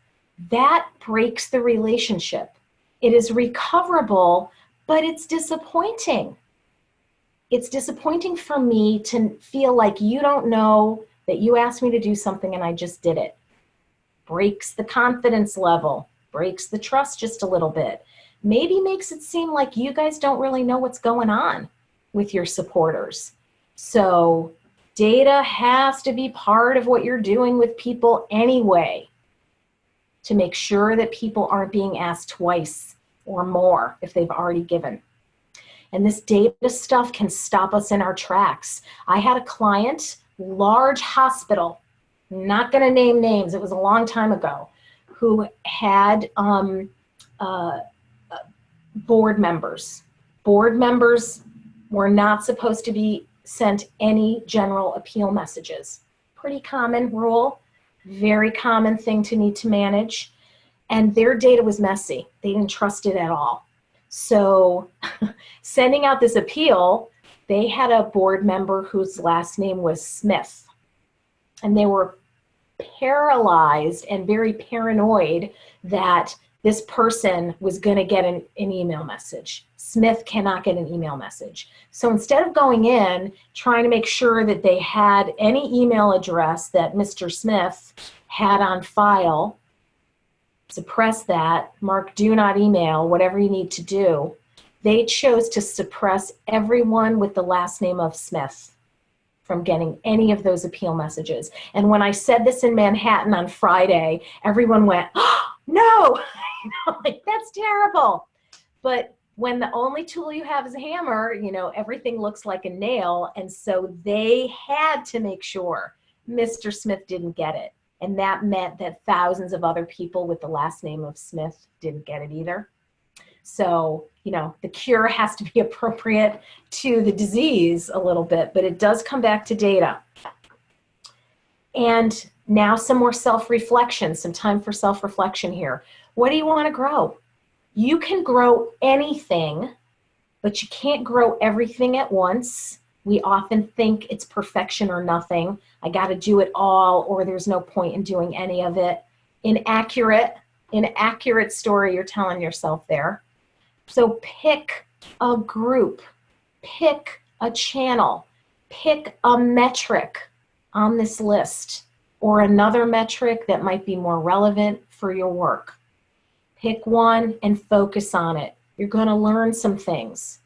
That breaks the relationship. It is recoverable, but it's disappointing. It's disappointing for me to feel like you don't know that you asked me to do something and I just did it. Breaks the confidence level, breaks the trust just a little bit. Maybe makes it seem like you guys don't really know what's going on with your supporters. So data has to be part of what you're doing with people anyway, to make sure that people aren't being asked twice or more if they've already given. And this data stuff can stop us in our tracks. I had a client, large hospital, not going to name names, it was a long time ago, who had board members. Board members We're not supposed to be sent any general appeal messages. Pretty common rule, very common thing to need to manage. And their data was messy. They didn't trust it at all. So sending out this appeal, they had a board member whose last name was Smith. And they were paralyzed and very paranoid that this person was going to get an email message. Smith cannot get an email message. So instead of going in, trying to make sure that they had any email address that Mr. Smith had on file, suppress that, mark do not email, whatever you need to do, they chose to suppress everyone with the last name of Smith from getting any of those appeal messages. And when I said this in Manhattan on Friday, everyone went, oh, no, like, that's terrible. But when the only tool you have is a hammer, everything looks like a nail. And so they had to make sure Mr. Smith didn't get it. And that meant that thousands of other people with the last name of Smith didn't get it either. So, the cure has to be appropriate to the disease a little bit, but it does come back to data. And now some more self-reflection, some time for self-reflection here. What do you want to grow? You can grow anything, but you can't grow everything at once. We often think it's perfection or nothing. I got to do it all, or there's no point in doing any of it. Inaccurate story you're telling yourself there. So pick a group, pick a channel, pick a metric on this list, or another metric that might be more relevant for your work. Pick one and focus on it. You're going to learn some things.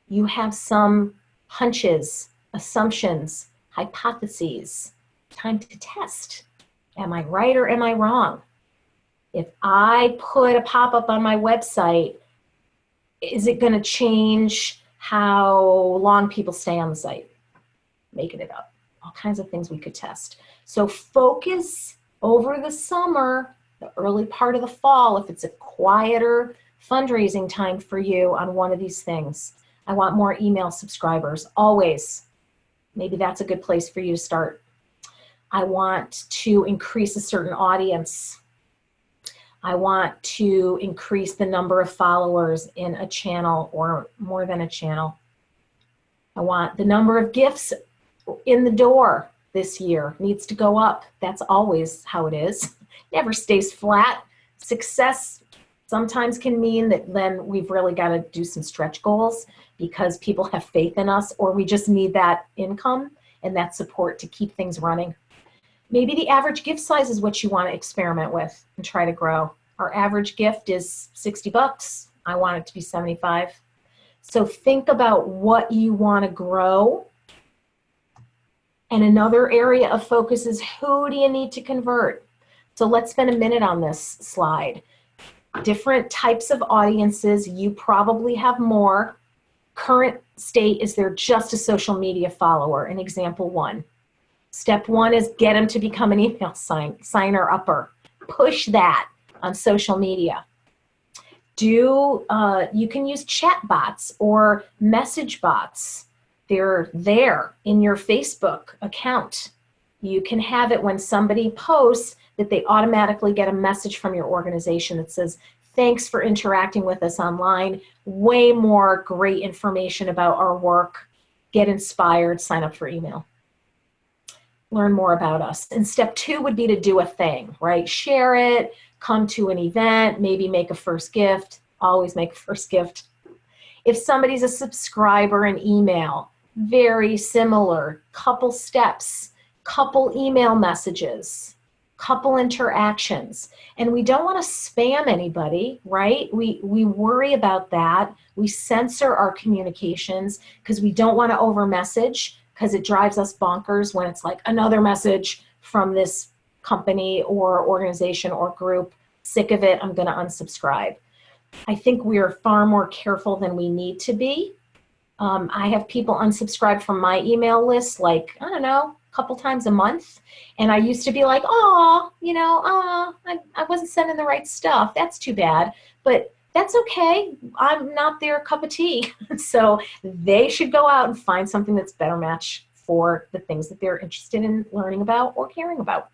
You have some hunches, assumptions, hypotheses. Time to test. Am I right or am I wrong? If I put a pop-up on my website, is it going to change how long people stay on the site? Making it up. All kinds of things we could test. So focus over the summer, the early part of the fall, if it's a quieter fundraising time for you, on one of these things. I want more email subscribers, always. Maybe that's a good place for you to start. I want to increase a certain audience. I want to increase the number of followers in a channel or more than a channel. I want the number of gifts in the door this year needs to go up. That's always how it is. Never stays flat. Success sometimes can mean that then we've really got to do some stretch goals because people have faith in us, or we just need that income and that support to keep things running. Maybe the average gift size is what you want to experiment with and try to grow. Our average gift is 60 bucks. I want it to be 75. So think about what you want to grow. And another area of focus is, who do you need to convert? So let's spend a minute on this slide. Different types of audiences. You probably have more. Current state is they're just a social media follower, in example 1. Step 1 is get them to become an email signer upper. Push that on social media. You can use chat bots or message bots. They're there in your Facebook account. You can have it when somebody posts that they automatically get a message from your organization that says, thanks for interacting with us online. Way more great information about our work. Get inspired, sign up for email. Learn more about us. And step 2 would be to do a thing, right? Share it, come to an event, maybe make a first gift. Always make a first gift. If somebody's a subscriber in email, very similar, couple steps, couple email messages, couple interactions. And we don't want to spam anybody, right? We worry about that. We censor our communications because we don't want to over message, because it drives us bonkers when it's like another message from this company or organization or group. Sick of it, I'm going to unsubscribe. I think we are far more careful than we need to be. I have people unsubscribe from my email list, like, I don't know, a couple times a month. And I used to be like, I wasn't sending the right stuff. That's too bad. But That's okay. I'm not their cup of tea. So they should go out and find something that's better match for the things that they're interested in learning about or caring about.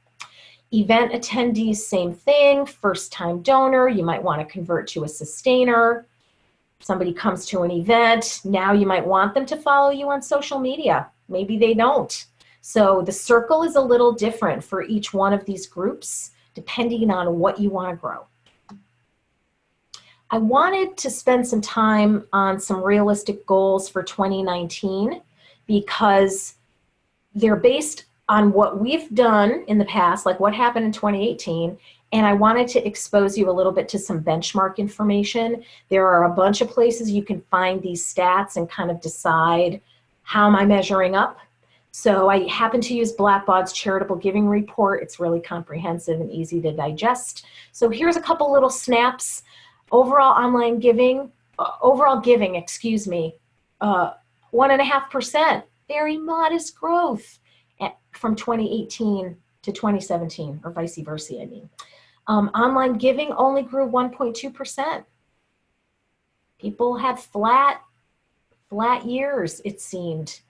Event attendees, same thing. First-time donor, you might want to convert to a sustainer. Somebody comes to an event, now you might want them to follow you on social media. Maybe they don't. So the circle is a little different for each one of these groups, depending on what you want to grow. I wanted to spend some time on some realistic goals for 2019 because they're based on what we've done in the past, like what happened in 2018, and I wanted to expose you a little bit to some benchmark information. There are a bunch of places you can find these stats and kind of decide, how am I measuring up? So I happen to use Blackbaud's charitable giving report. It's really comprehensive and easy to digest. So here's a couple little snaps. Overall online giving, excuse me, 1.5%, very modest growth from 2018 to 2017, or vice versa, I mean. Online giving only grew 1.2%. People had flat years, it seemed.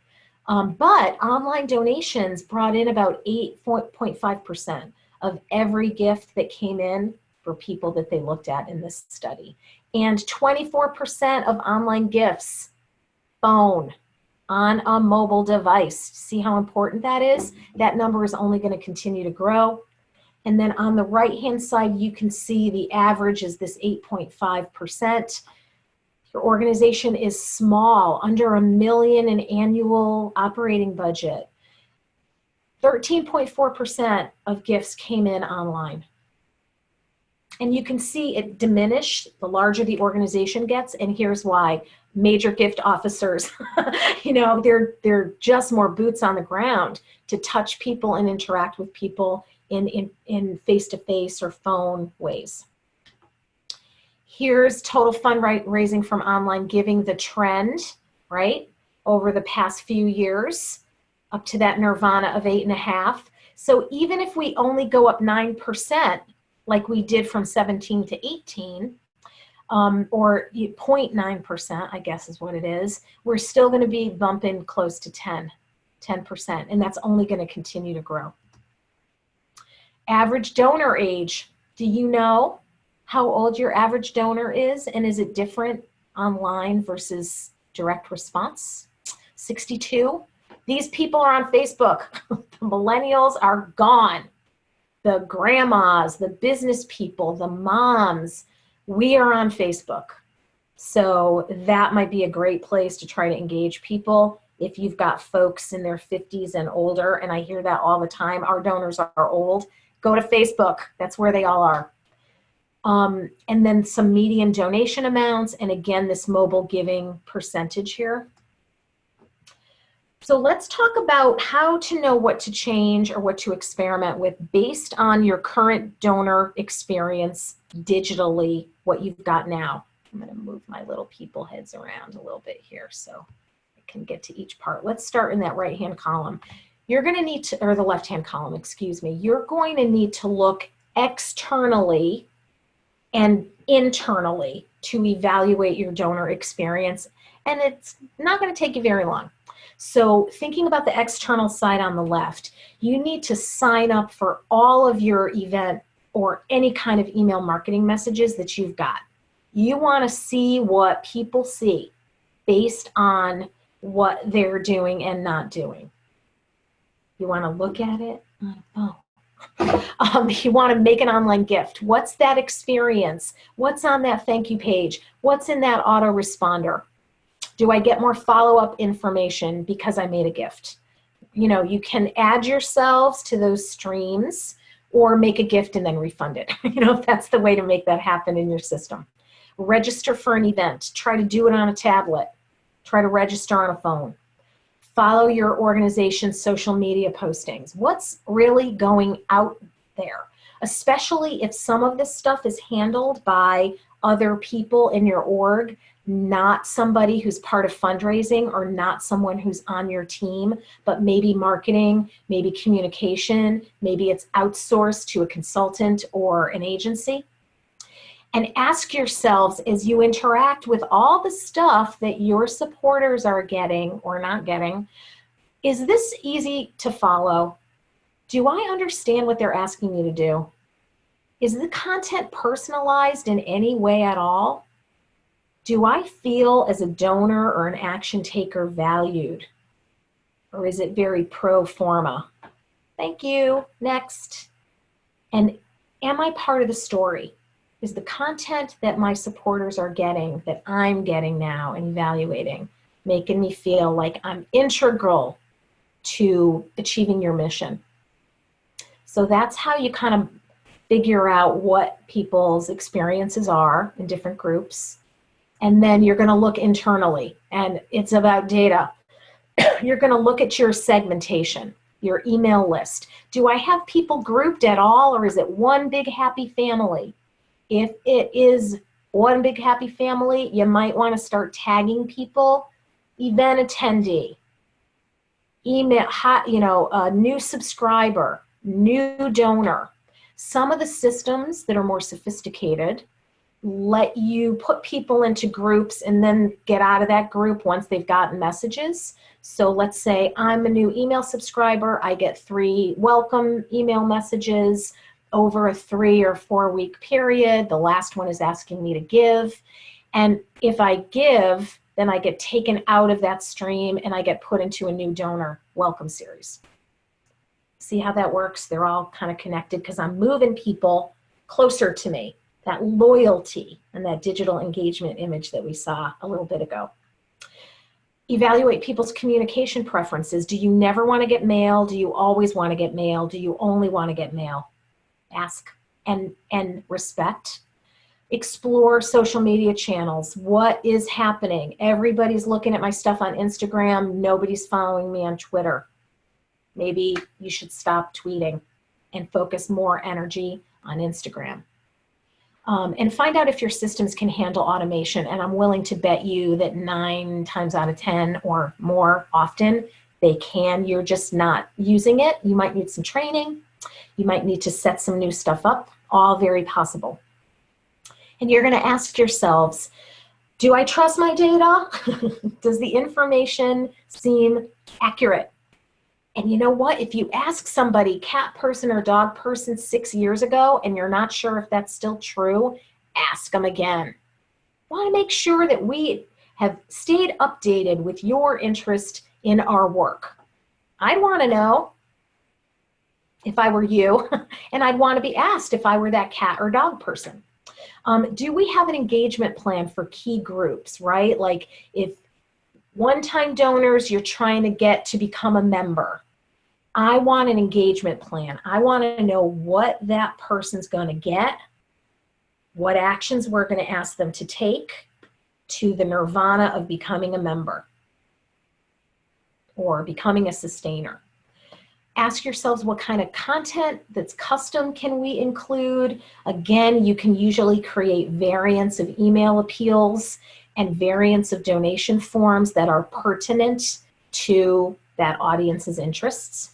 But online donations brought in about 8.5% of every gift that came in for people that they looked at in this study. And 24% of online gifts, phone, on a mobile device. See how important that is? That number is only going to continue to grow. And then on the right-hand side, you can see the average is this 8.5%. Your organization is small, under $1 million in annual operating budget. 13.4% of gifts came in online. And you can see it diminish the larger the organization gets, and here's why. Major gift officers, you know, they're just more boots on the ground to touch people and interact with people in face-to-face or phone ways. Here's total fundraising from online giving, the trend, right, over the past few years, up to that nirvana of 8.5. So even if we only go up 9%, like we did from 17 to 18, or 0.9%, I guess is what it is, we're still going to be bumping close to 10%, and that's only going to continue to grow. Average donor age. Do you know how old your average donor is, and is it different online versus direct response? 62. These people are on Facebook. The millennials are gone. The grandmas, the business people, the moms, we are on Facebook. So that might be a great place to try to engage people. If you've got folks in their 50s and older, and I hear that all the time, our donors are old, go to Facebook. That's where they all are. And then some median donation amounts, and again, this mobile giving percentage here. So let's talk about how to know what to change or what to experiment with based on your current donor experience digitally, what you've got now. I'm going to move my little people heads around a little bit here so I can get to each part. Let's start in that right-hand column. You're going to need to, or the left-hand column, excuse me, you're going to need to look externally and internally to evaluate your donor experience, and it's not going to take you very long. So thinking about the external side on the left, you need to sign up for all of your event or any kind of email marketing messages that you've got. You want to see what people see based on what they're doing and not doing. You want to look at it on a phone. You want to make an online gift. What's that experience? What's on that thank you page? What's in that autoresponder? Do I get more follow-up information because I made a gift? You know, you can add yourselves to those streams or make a gift and then refund it. You know, if that's the way to make that happen in your system. Register for an event. Try to do it on a tablet. Try to register on a phone. Follow your organization's social media postings. What's really going out there? Especially if some of this stuff is handled by other people in your org, not somebody who's part of fundraising or not someone who's on your team, but maybe marketing, maybe communication, maybe it's outsourced to a consultant or an agency. And ask yourselves, as you interact with all the stuff that your supporters are getting or not getting, is this easy to follow? Do I understand what they're asking me to do? Is the content personalized in any way at all? Do I feel as a donor or an action taker valued? Or is it very pro forma? Thank you, next. And am I part of the story? Is the content that my supporters are getting, that I'm getting now and evaluating, making me feel like I'm integral to achieving your mission? So that's how you kind of figure out what people's experiences are in different groups. And then you're going to look internally, and it's about data. You're going to look at your segmentation, your email list. Do I have people grouped at all, or is it one big happy family? If it is one big happy family, you might want to start tagging people. Event attendee, email, a new subscriber, new donor. Some of the systems that are more sophisticated let you put people into groups and then get out of that group once they've gotten messages. So let's say I'm a new email subscriber. I get 3 welcome email messages over a 3 or 4 week period. The last one is asking me to give. And if I give, then I get taken out of that stream and I get put into a new donor welcome series. See how that works? They're all kind of connected because I'm moving people closer to me. That loyalty and that digital engagement image that we saw a little bit ago. Evaluate people's communication preferences. Do you never want to get mail? Do you always want to get mail? Do you only want to get mail? Ask and respect. Explore social media channels. What is happening? Everybody's looking at my stuff on Instagram. Nobody's following me on Twitter. Maybe you should stop tweeting and focus more energy on Instagram. And find out if your systems can handle automation. And I'm willing to bet you that 9 times out of 10 or more often, they can. You're just not using it. You might need some training. You might need to set some new stuff up. All very possible. And you're going to ask yourselves, do I trust my data? Does the information seem accurate? And you know what? If you ask somebody, cat person or dog person, 6 years ago, and you're not sure if that's still true, ask them again. Want to make sure that we have stayed updated with your interest in our work. I'd want to know if I were you, and I'd want to be asked if I were that cat or dog person. Do we have an engagement plan for key groups, right? Like if one-time donors you're trying to get to become a member, I want an engagement plan. I want to know what that person's going to get, what actions we're going to ask them to take to the nirvana of becoming a member or becoming a sustainer. Ask yourselves what kind of content that's custom can we include. Again, you can usually create variants of email appeals and variants of donation forms that are pertinent to that audience's interests.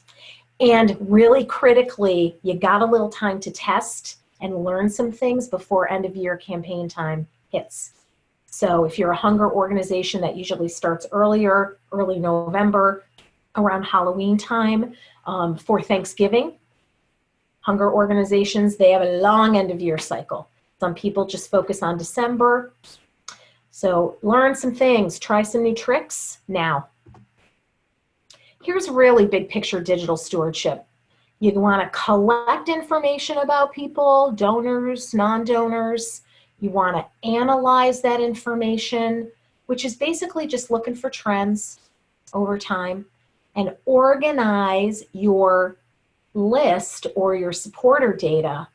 And really critically, you got a little time to test and learn some things before end of year campaign time hits. So if you're a hunger organization, that usually starts earlier, early November, around Halloween time. For Thanksgiving, hunger organizations, they have a long end of year cycle. Some people just focus on December. So learn some things, try some new tricks now. Here's really big picture digital stewardship. You want to collect information about people, donors, non-donors. You want to analyze that information, which is basically just looking for trends over time, and organize your list or your supporter data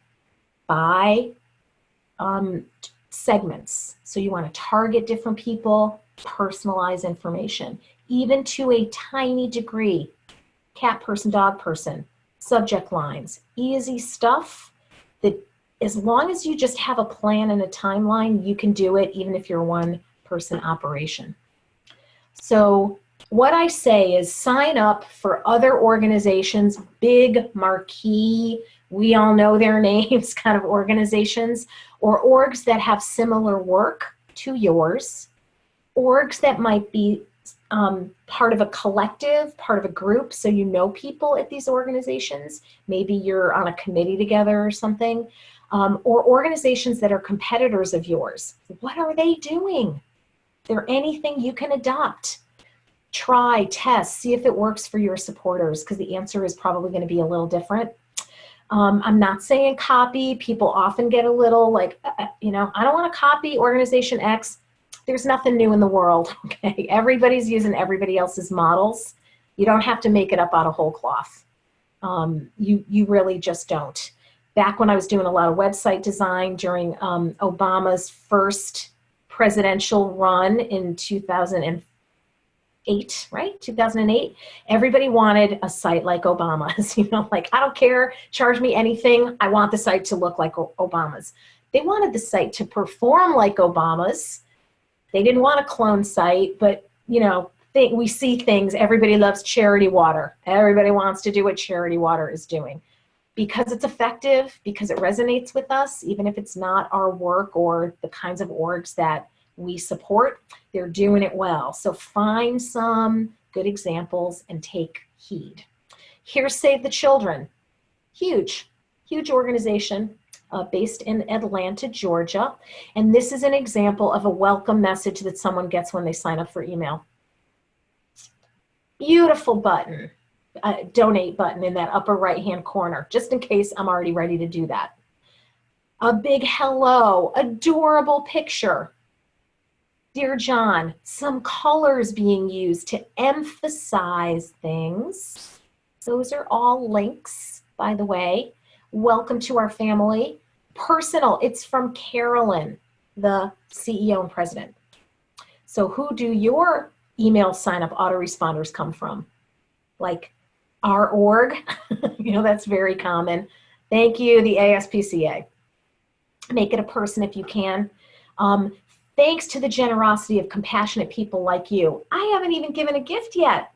by segments. So you want to target different people, personalize information, even to a tiny degree. Cat person, dog person, subject lines, easy stuff that as long as you just have a plan and a timeline, you can do it even if you're a one-person operation. So What I say is sign up for other organizations, big marquee, we all know their names kind of organizations, or orgs that have similar work to yours, orgs that might be part of a collective, part of a group, so you know people at these organizations. Maybe you're on a committee together or something, or organizations that are competitors of yours. What are they doing? Is there anything you can adopt? Try, test, see if it works for your supporters, because the answer is probably going to be a little different. I'm not saying copy. People often get a little like, I don't want to copy organization X. There's nothing new in the world, okay? Everybody's using everybody else's models. You don't have to make it up out of whole cloth. You really just don't. Back when I was doing a lot of website design during Obama's first presidential run in 2008, right? 2008. Everybody wanted a site like Obama's, like, I don't care, charge me anything. I want the site to look like Obama's. They wanted the site to perform like Obama's. They didn't want a clone site, but, we see things. Everybody loves Charity Water. Everybody wants to do what Charity Water is doing because it's effective, because it resonates with us, even if it's not our work or the kinds of orgs that we support. They're doing it well. So find some good examples and take heed. Here's Save the Children. Huge organization based in Atlanta, Georgia. And this is an example of a welcome message that someone gets when they sign up for email. Beautiful button, donate button in that upper right-hand corner, just in case I'm already ready to do that. A big hello, adorable picture. Dear John, some colors being used to emphasize things. Those are all links, by the way. Welcome to our family. Personal, it's from Carolyn, the CEO and president. So who do your email sign-up autoresponders come from? Like our org, that's very common. Thank you, the ASPCA. Make it a person if you can. Thanks to the generosity of compassionate people like you. I haven't even given a gift yet.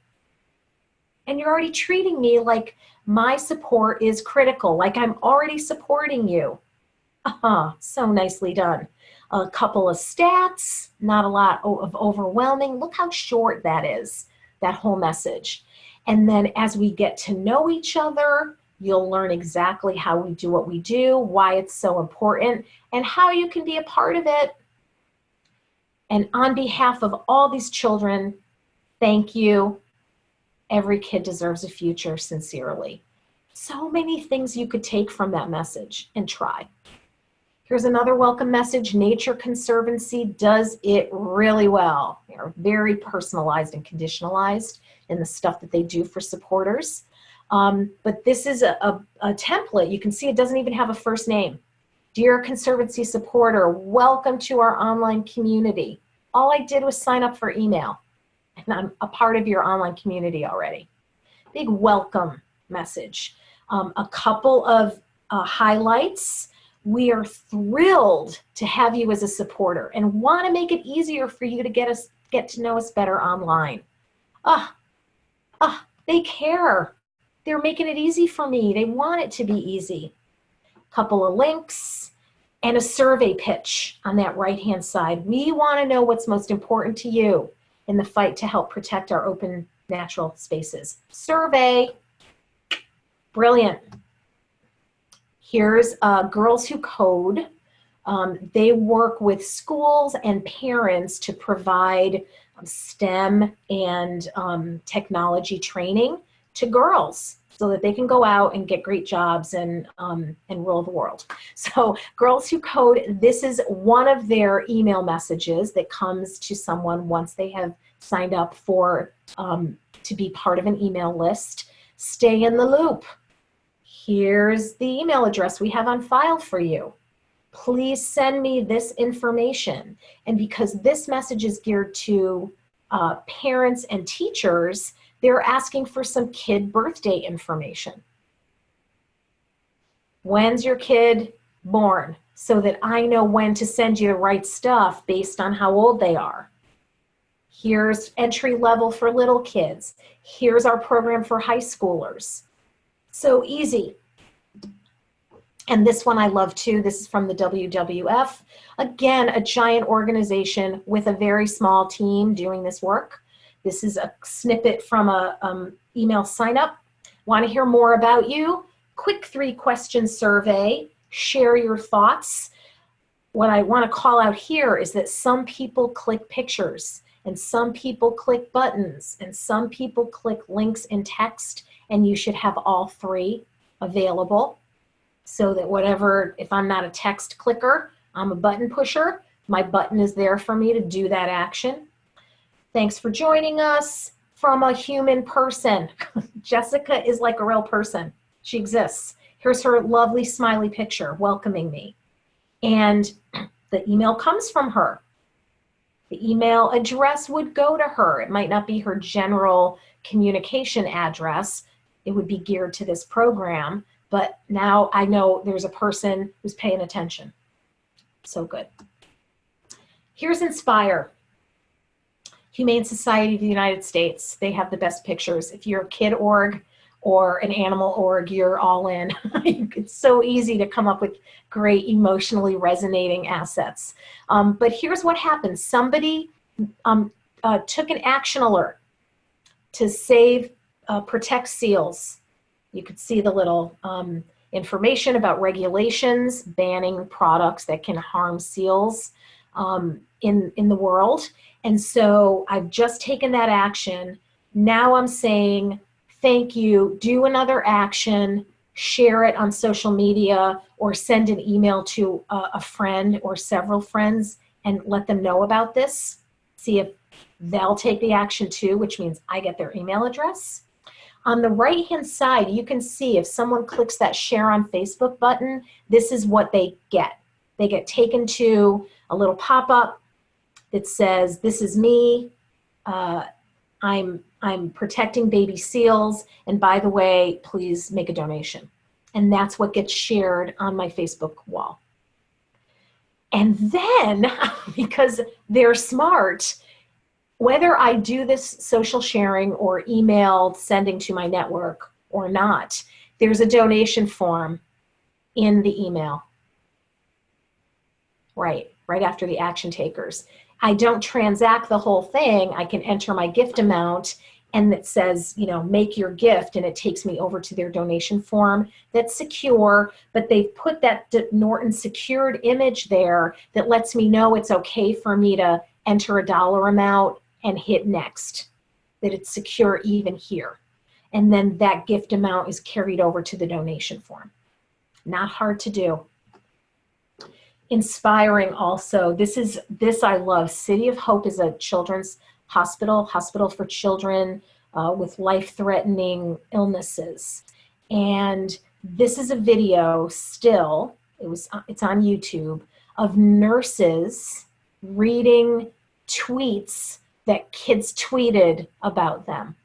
And you're already treating me like my support is critical, like I'm already supporting you. So nicely done. A couple of stats, not a lot of overwhelming. Look how short that is, that whole message. And then as we get to know each other, you'll learn exactly how we do what we do, why it's so important, and how you can be a part of it. And on behalf of all these children, thank you. Every kid deserves a future, sincerely. So many things you could take from that message and try. Here's another welcome message. Nature Conservancy does it really well. They're very personalized and conditionalized in the stuff that they do for supporters. But this is a template. You can see it doesn't even have a first name. Dear Conservancy supporter, welcome to our online community. All I did was sign up for email, and I'm a part of your online community already. Big welcome message. A couple of highlights. We are thrilled to have you as a supporter and want to make it easier for you to get to know us better online. They care. They're making it easy for me. They want it to be easy. Couple of links and a survey pitch on that right-hand side. We want to know what's most important to you in the fight to help protect our open natural spaces. Survey. Brilliant. Here's Girls Who Code. They work with schools and parents to provide STEM and technology training to girls so that they can go out and get great jobs and rule the world. So Girls Who Code, this is one of their email messages that comes to someone once they have signed up for to be part of an email list. Stay in the loop. Here's the email address we have on file for you. Please send me this information. And because this message is geared to parents and teachers, they're asking for some kid birthday information. When's your kid born? So that I know when to send you the right stuff based on how old they are. Here's entry level for little kids. Here's our program for high schoolers. So easy. And this one I love too. This is from the WWF. Again, a giant organization with a very small team doing this work. This is a snippet from a email sign up. Want to hear more about you? Quick 3-question survey. Share your thoughts. What I want to call out here is that some people click pictures, and some people click buttons, and some people click links in text, and you should have all 3 available so that whatever, if I'm not a text clicker, I'm a button pusher, my button is there for me to do that action. Thanks for joining us. From a human person. Jessica is like a real person. She exists. Here's her lovely smiley picture welcoming me. And the email comes from her. The email address would go to her. It might not be her general communication address. It would be geared to this program. But now I know there's a person who's paying attention. So good. Here's Inspire. Humane Society of the United States. They have the best pictures. If you're a kid org or an animal org, you're all in. It's so easy to come up with great emotionally resonating assets. But here's what happened. Somebody took an action alert to save, protect seals. You could see the little information about regulations banning products that can harm seals in the world. And so I've just taken that action. Now I'm saying, thank you, do another action, share it on social media, or send an email to a friend or several friends and let them know about this. See if they'll take the action too, which means I get their email address. On the right-hand side, you can see if someone clicks that share on Facebook button, this is what they get. They get taken to a little pop-up that says, this is me, I'm protecting baby seals, and by the way, please make a donation. And that's what gets shared on my Facebook wall. And then, because they're smart, whether I do this social sharing or email sending to my network or not, there's a donation form in the email. Right after the action takers. I don't transact the whole thing. I can enter my gift amount and it says, you know, make your gift, and it takes me over to their donation form that's secure, but they've put that Norton secured image there that lets me know it's okay for me to enter a dollar amount and hit next, that it's secure even here. And then that gift amount is carried over to the donation form. Not hard to do. Inspiring also, this I love. City of Hope is a children's hospital for children with life-threatening illnesses. And this is a video still, it's on YouTube, of nurses reading tweets that kids tweeted about them.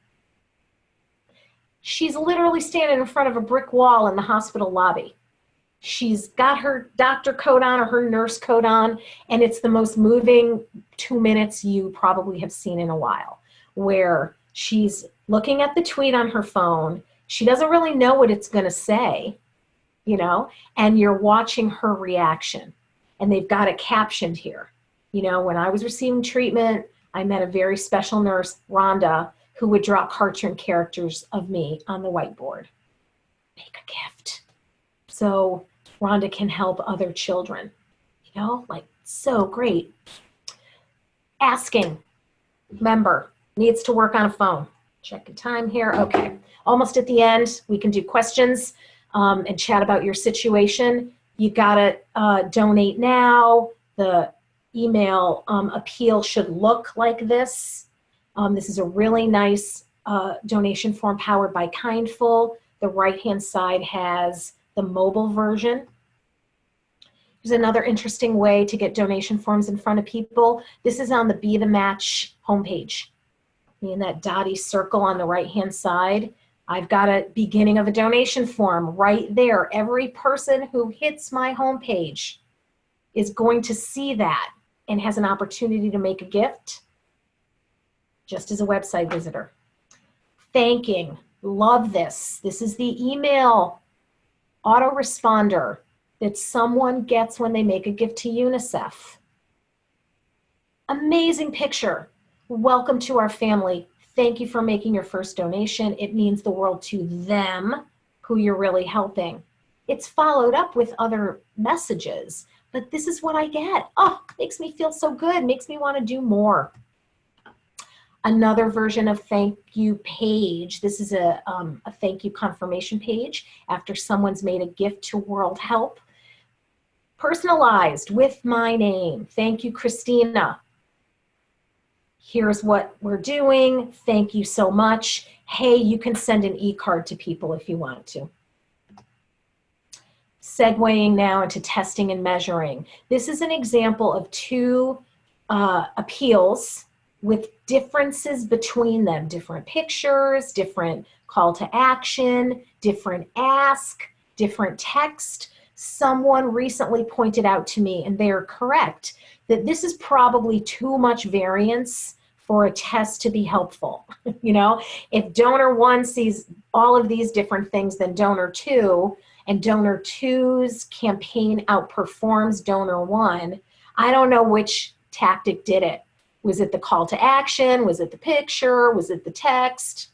She's literally standing in front of a brick wall in the hospital lobby. She's got her doctor coat on or her nurse coat on, and it's the most moving 2 minutes you probably have seen in a while, where she's looking at the tweet on her phone. She doesn't really know what it's going to say, you know, and you're watching her reaction. And they've got it captioned here. You know, when I was receiving treatment, I met a very special nurse, Rhonda, who would draw cartoon characters of me on the whiteboard. Make a gift. So Rhonda can help other children, you know, like so great. Asking, member, needs to work on a phone. Check the time here. Okay, almost at the end. We can do questions and chat about your situation. You gotta donate now. The email appeal should look like this. This is a really nice donation form powered by Kindful. The right-hand side has the mobile version. There's another interesting way to get donation forms in front of people. This is on the Be the Match homepage. In that dotty circle on the right-hand side, I've got a beginning of a donation form right there. Every person who hits my homepage is going to see that and has an opportunity to make a gift. just as a website visitor. Thanking, love this. This is the email autoresponder that someone gets when they make a gift to UNICEF. Amazing picture. Welcome to our family. Thank you for making your first donation. It means the world to them who you're really helping. It's followed up with other messages, but this is what I get. Oh, makes me feel so good, makes me want to do more. Another version of thank you page. This is a thank you confirmation page after someone's made a gift to World Help. Personalized with my name. Thank you, Christina. Here's what we're doing. Thank you so much. Hey, you can send an e-card to people if you want to. Segueing now into testing and measuring. This is an example of two appeals with differences between them, different pictures, different call to action, different ask, different text. Someone recently pointed out to me, and they are correct, that this is probably too much variance for a test to be helpful. You know, if donor 1 sees all of these different things, then donor 2, and donor 2's campaign outperforms donor 1, I don't know which tactic did it. Was it the call to action? Was it the picture? Was it the text?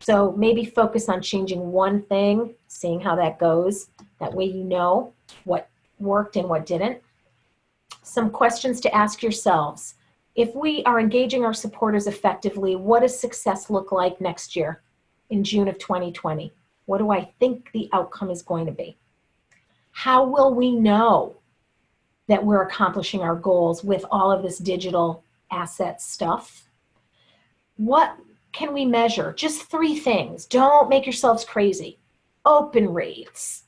So maybe focus on changing one thing, seeing how that goes. That way you know what worked and what didn't. Some questions to ask yourselves. If we are engaging our supporters effectively, what does success look like next year in June of 2020? What do I think the outcome is going to be? How will we know that we're accomplishing our goals with all of this digital asset stuff? What can we measure? Just 3 things. Don't make yourselves crazy. Open rates,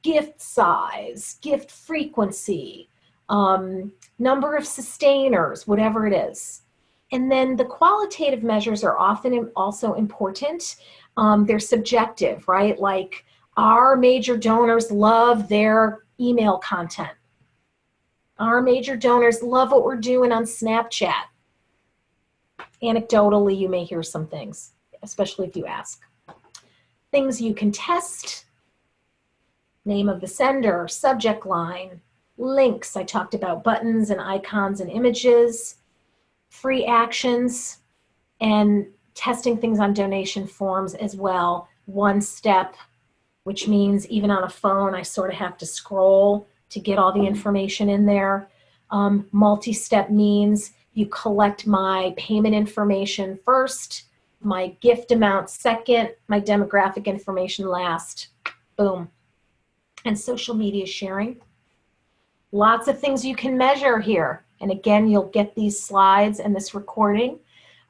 gift size, gift frequency, number of sustainers, whatever it is. And then the qualitative measures are often also important. They're subjective, right? Like, our major donors love their email content. Our major donors love what we're doing on Snapchat. Anecdotally, you may hear some things, especially if you ask. Things you can test: name of the sender, subject line, links. I talked about buttons and icons and images, free actions, and testing things on donation forms as well. One step, which means even on a phone, I sort of have to scroll to get all the information in there. Multi-step means you collect my payment information first, my gift amount second, my demographic information last. Boom. And social media sharing. Lots of things you can measure here. And again, you'll get these slides and this recording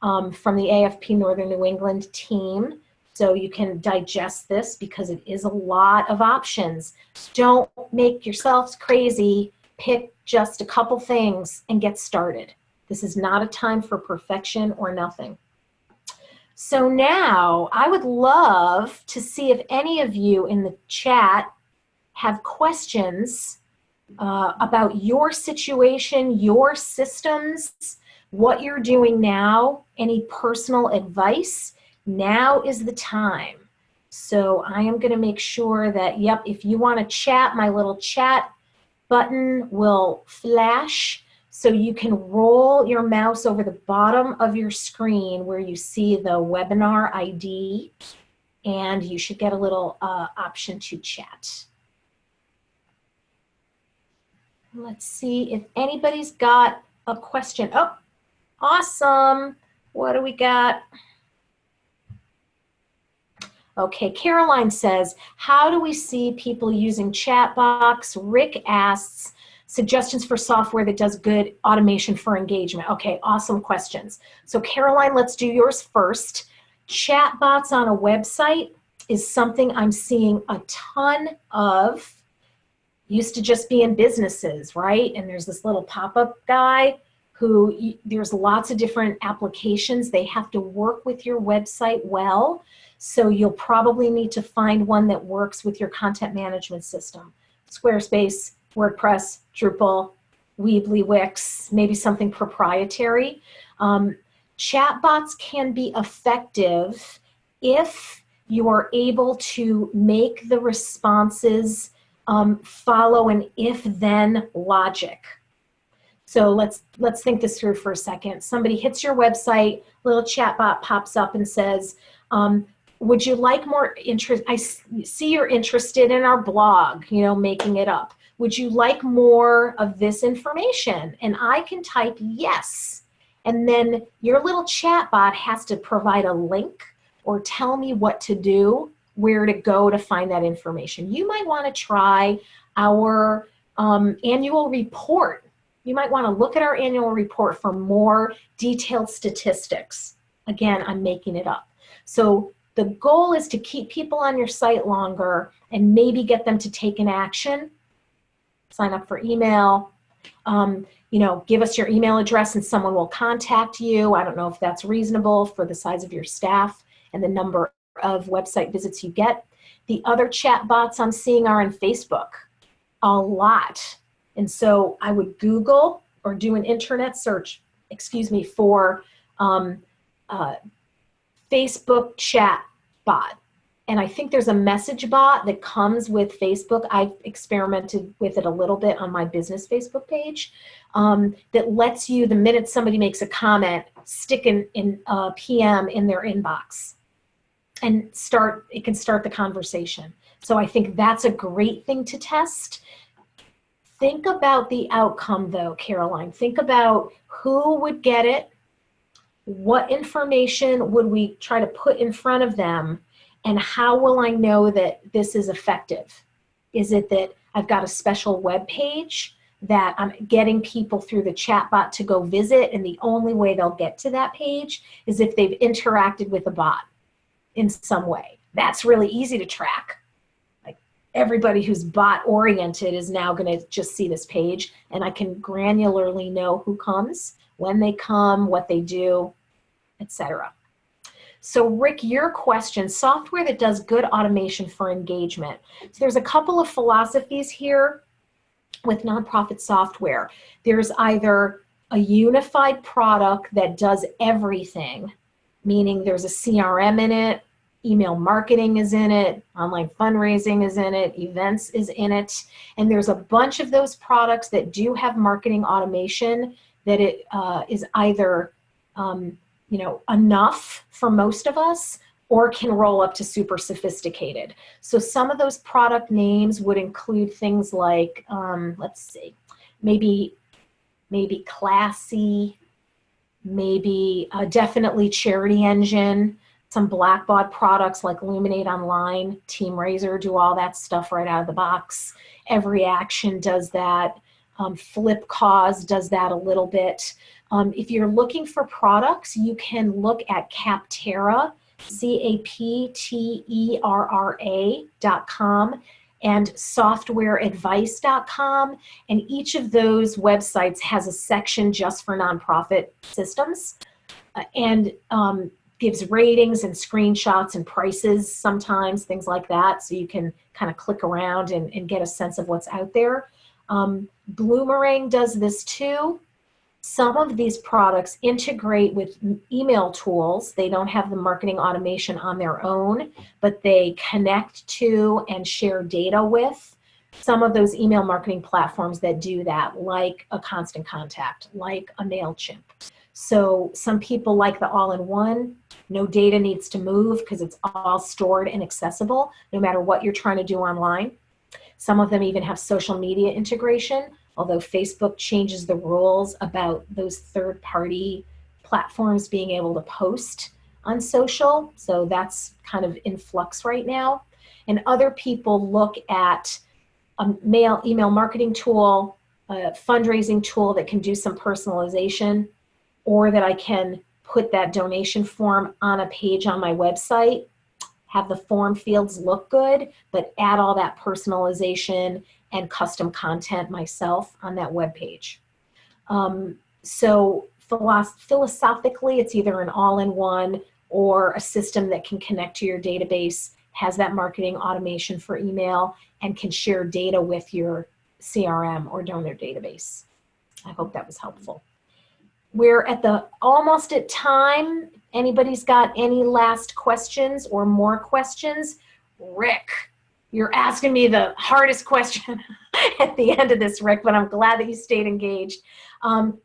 from the AFP Northern New England team. So you can digest this because it is a lot of options. Don't make yourselves crazy. Pick just a couple things and get started. This is not a time for perfection or nothing. So now I would love to see if any of you in the chat have questions about your situation, your systems, what you're doing now, any personal advice. Now is the time. So I am going to make sure that, yep, if you want to chat, my little chat button will flash so you can roll your mouse over the bottom of your screen where you see the webinar ID, and you should get a little option to chat. Let's see if anybody's got a question. Oh, awesome. What do we got? Okay, Caroline says, how do we see people using chat box? Rick asks, suggestions for software that does good automation for engagement. Okay, awesome questions. So Caroline, let's do yours first. Chatbots on a website is something I'm seeing a ton of. Used to just be in businesses, right? And there's this little pop-up guy who, there's lots of different applications. They have to work with your website well. So you'll probably need to find one that works with your content management system. Squarespace, WordPress, Drupal, Weebly, Wix, maybe something proprietary. Chatbots can be effective if you are able to make the responses follow an if-then logic. So let's think this through for a second. Somebody hits your website, little chatbot pops up and says, would you like more interest? I see you're interested in our blog, you know, making it up. Would you like more of this information? And I can type yes. And then your little chatbot has to provide a link or tell me what to do, where to go to find that information. You might want to try our annual report. You might want to look at our annual report for more detailed statistics. Again, I'm making it up. So the goal is to keep people on your site longer and maybe get them to take an action. Sign up for email, you know, give us your email address and someone will contact you. I don't know if that's reasonable for the size of your staff and the number of website visits you get. The other chat bots I'm seeing are in Facebook, a lot. And so I would Google or do an internet search, excuse me, for Facebook chat bot. And I think there's a message bot that comes with Facebook. I've experimented with it a little bit on my business Facebook page that lets you, the minute somebody makes a comment, stick in a PM in their inbox and it can start the conversation. So I think that's a great thing to test. Think about the outcome though, Caroline. Think about who would get it, what information would we try to put in front of them, and how will I know that this is effective? Is it that I've got a special web page that I'm getting people through the chatbot to go visit, and the only way they'll get to that page is if they've interacted with a bot in some way? That's really easy to track. Like everybody who's bot oriented is now going to just see this page, and I can granularly know who comes, when they come, what they do, etc. So Rick, your question, software that does good automation for engagement. So there's a couple of philosophies here with nonprofit software. There's either a unified product that does everything, meaning there's a CRM in it, email marketing is in it, online fundraising is in it, events is in it, and there's a bunch of those products that do have marketing automation that it is either you know, enough for most of us, or can roll up to super sophisticated. So some of those product names would include things like, let's see, maybe Classy, maybe definitely Charity Engine, some Blackbaud products like Luminate Online, Team Razor do all that stuff right out of the box. Every Action does that. Flip Cause does that a little bit. If you're looking for products, you can look at Capterra, CAPTERRA.com, and softwareadvice.com. And each of those websites has a section just for nonprofit systems and gives ratings and screenshots and prices sometimes, things like that. So you can kind of click around and get a sense of what's out there. Bloomerang does this too. Some of these products integrate with email tools. They don't have the marketing automation on their own, but they connect to and share data with some of those email marketing platforms that do that, like a Constant Contact, like a MailChimp. So some people like the all-in-one. No data needs to move because it's all stored and accessible no matter what you're trying to do online. Some of them even have social media integration, although Facebook changes the rules about those third-party platforms being able to post on social. So that's kind of in flux right now. And other people look at a email marketing tool, a fundraising tool that can do some personalization, or that I can put that donation form on a page on my website, have the form fields look good, but add all that personalization and custom content myself on that web page. So philosophically, it's either an all-in-one or a system that can connect to your database, has that marketing automation for email, and can share data with your CRM or donor database. I hope that was helpful. We're at the almost at time. Anybody's got any last questions or more questions? Rick, you're asking me the hardest question at the end of this, Rick, but I'm glad that you stayed engaged.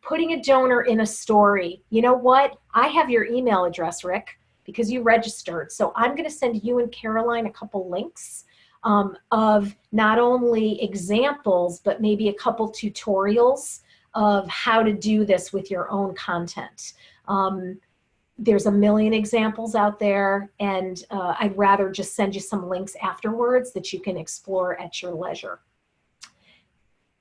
Putting a donor in a story. You know what? I have your email address, Rick, because you registered. So I'm going to send you and Caroline a couple links of not only examples, but maybe a couple tutorials of how to do this with your own content. There's a million examples out there, and I'd rather just send you some links afterwards that you can explore at your leisure.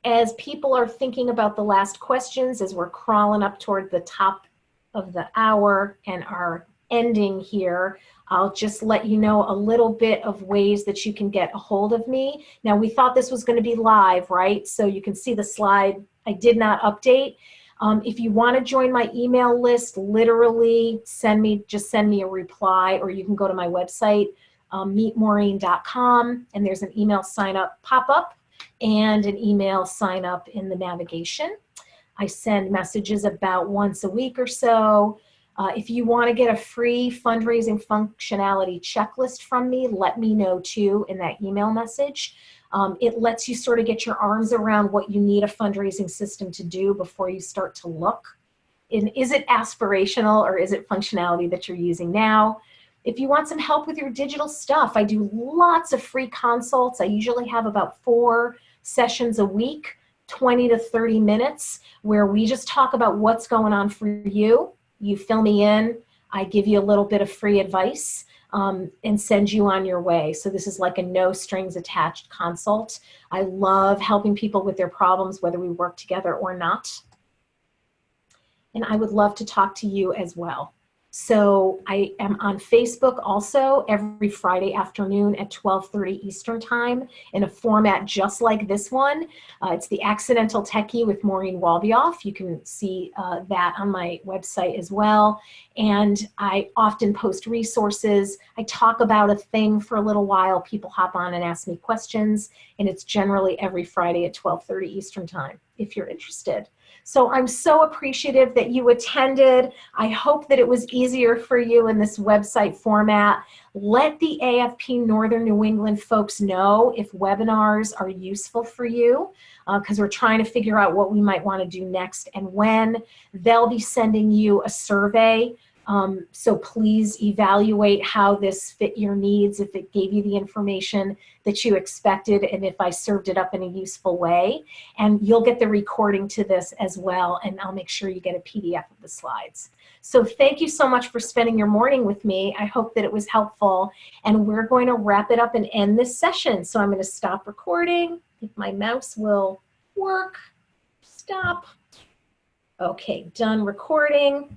As people are thinking about the last questions, as we're crawling up toward the top of the hour and are ending here, I'll just let you know a little bit of ways that you can get a hold of me. Now, we thought this was going to be live, right? So you can see the slide. I did not update. If you want to join my email list, literally just send me a reply, or you can go to my website, meetmaureen.com, and there's an email sign up pop-up and an email sign up in the navigation. I send messages about once a week or so. If you want to get a free fundraising functionality checklist from me, let me know too in that email message. It lets you sort of get your arms around what you need a fundraising system to do before you start to look. Is it aspirational, or is it functionality that you're using now? If you want some help with your digital stuff, I do lots of free consults. I usually have about 4 sessions a week, 20 to 30 minutes, where we just talk about what's going on for you. You fill me in, I give you a little bit of free advice, and send you on your way. So this is like a no strings attached consult. I love helping people with their problems, whether we work together or not. And I would love to talk to you as well. So I am on Facebook also every Friday afternoon at 12:30 Eastern Time in a format just like this one. It's the Accidental Techie with Maureen Wallbeoff. You can see that on my website as well. And I often post resources. I talk about a thing for a little while. People hop on and ask me questions. And it's generally every Friday at 12:30 Eastern Time if you're interested. So I'm so appreciative that you attended. I hope that it was easier for you in this website format. Let the AFP Northern New England folks know if webinars are useful for you, because we're trying to figure out what we might want to do next and when. They'll be sending you a survey. So please evaluate how this fit your needs, if it gave you the information that you expected, and if I served it up in a useful way. And you'll get the recording to this as well, and I'll make sure you get a PDF of the slides. So thank you so much for spending your morning with me. I hope that it was helpful, and we're going to wrap it up and end this session. So I'm going to stop recording. If my mouse will work, stop. Okay, done recording.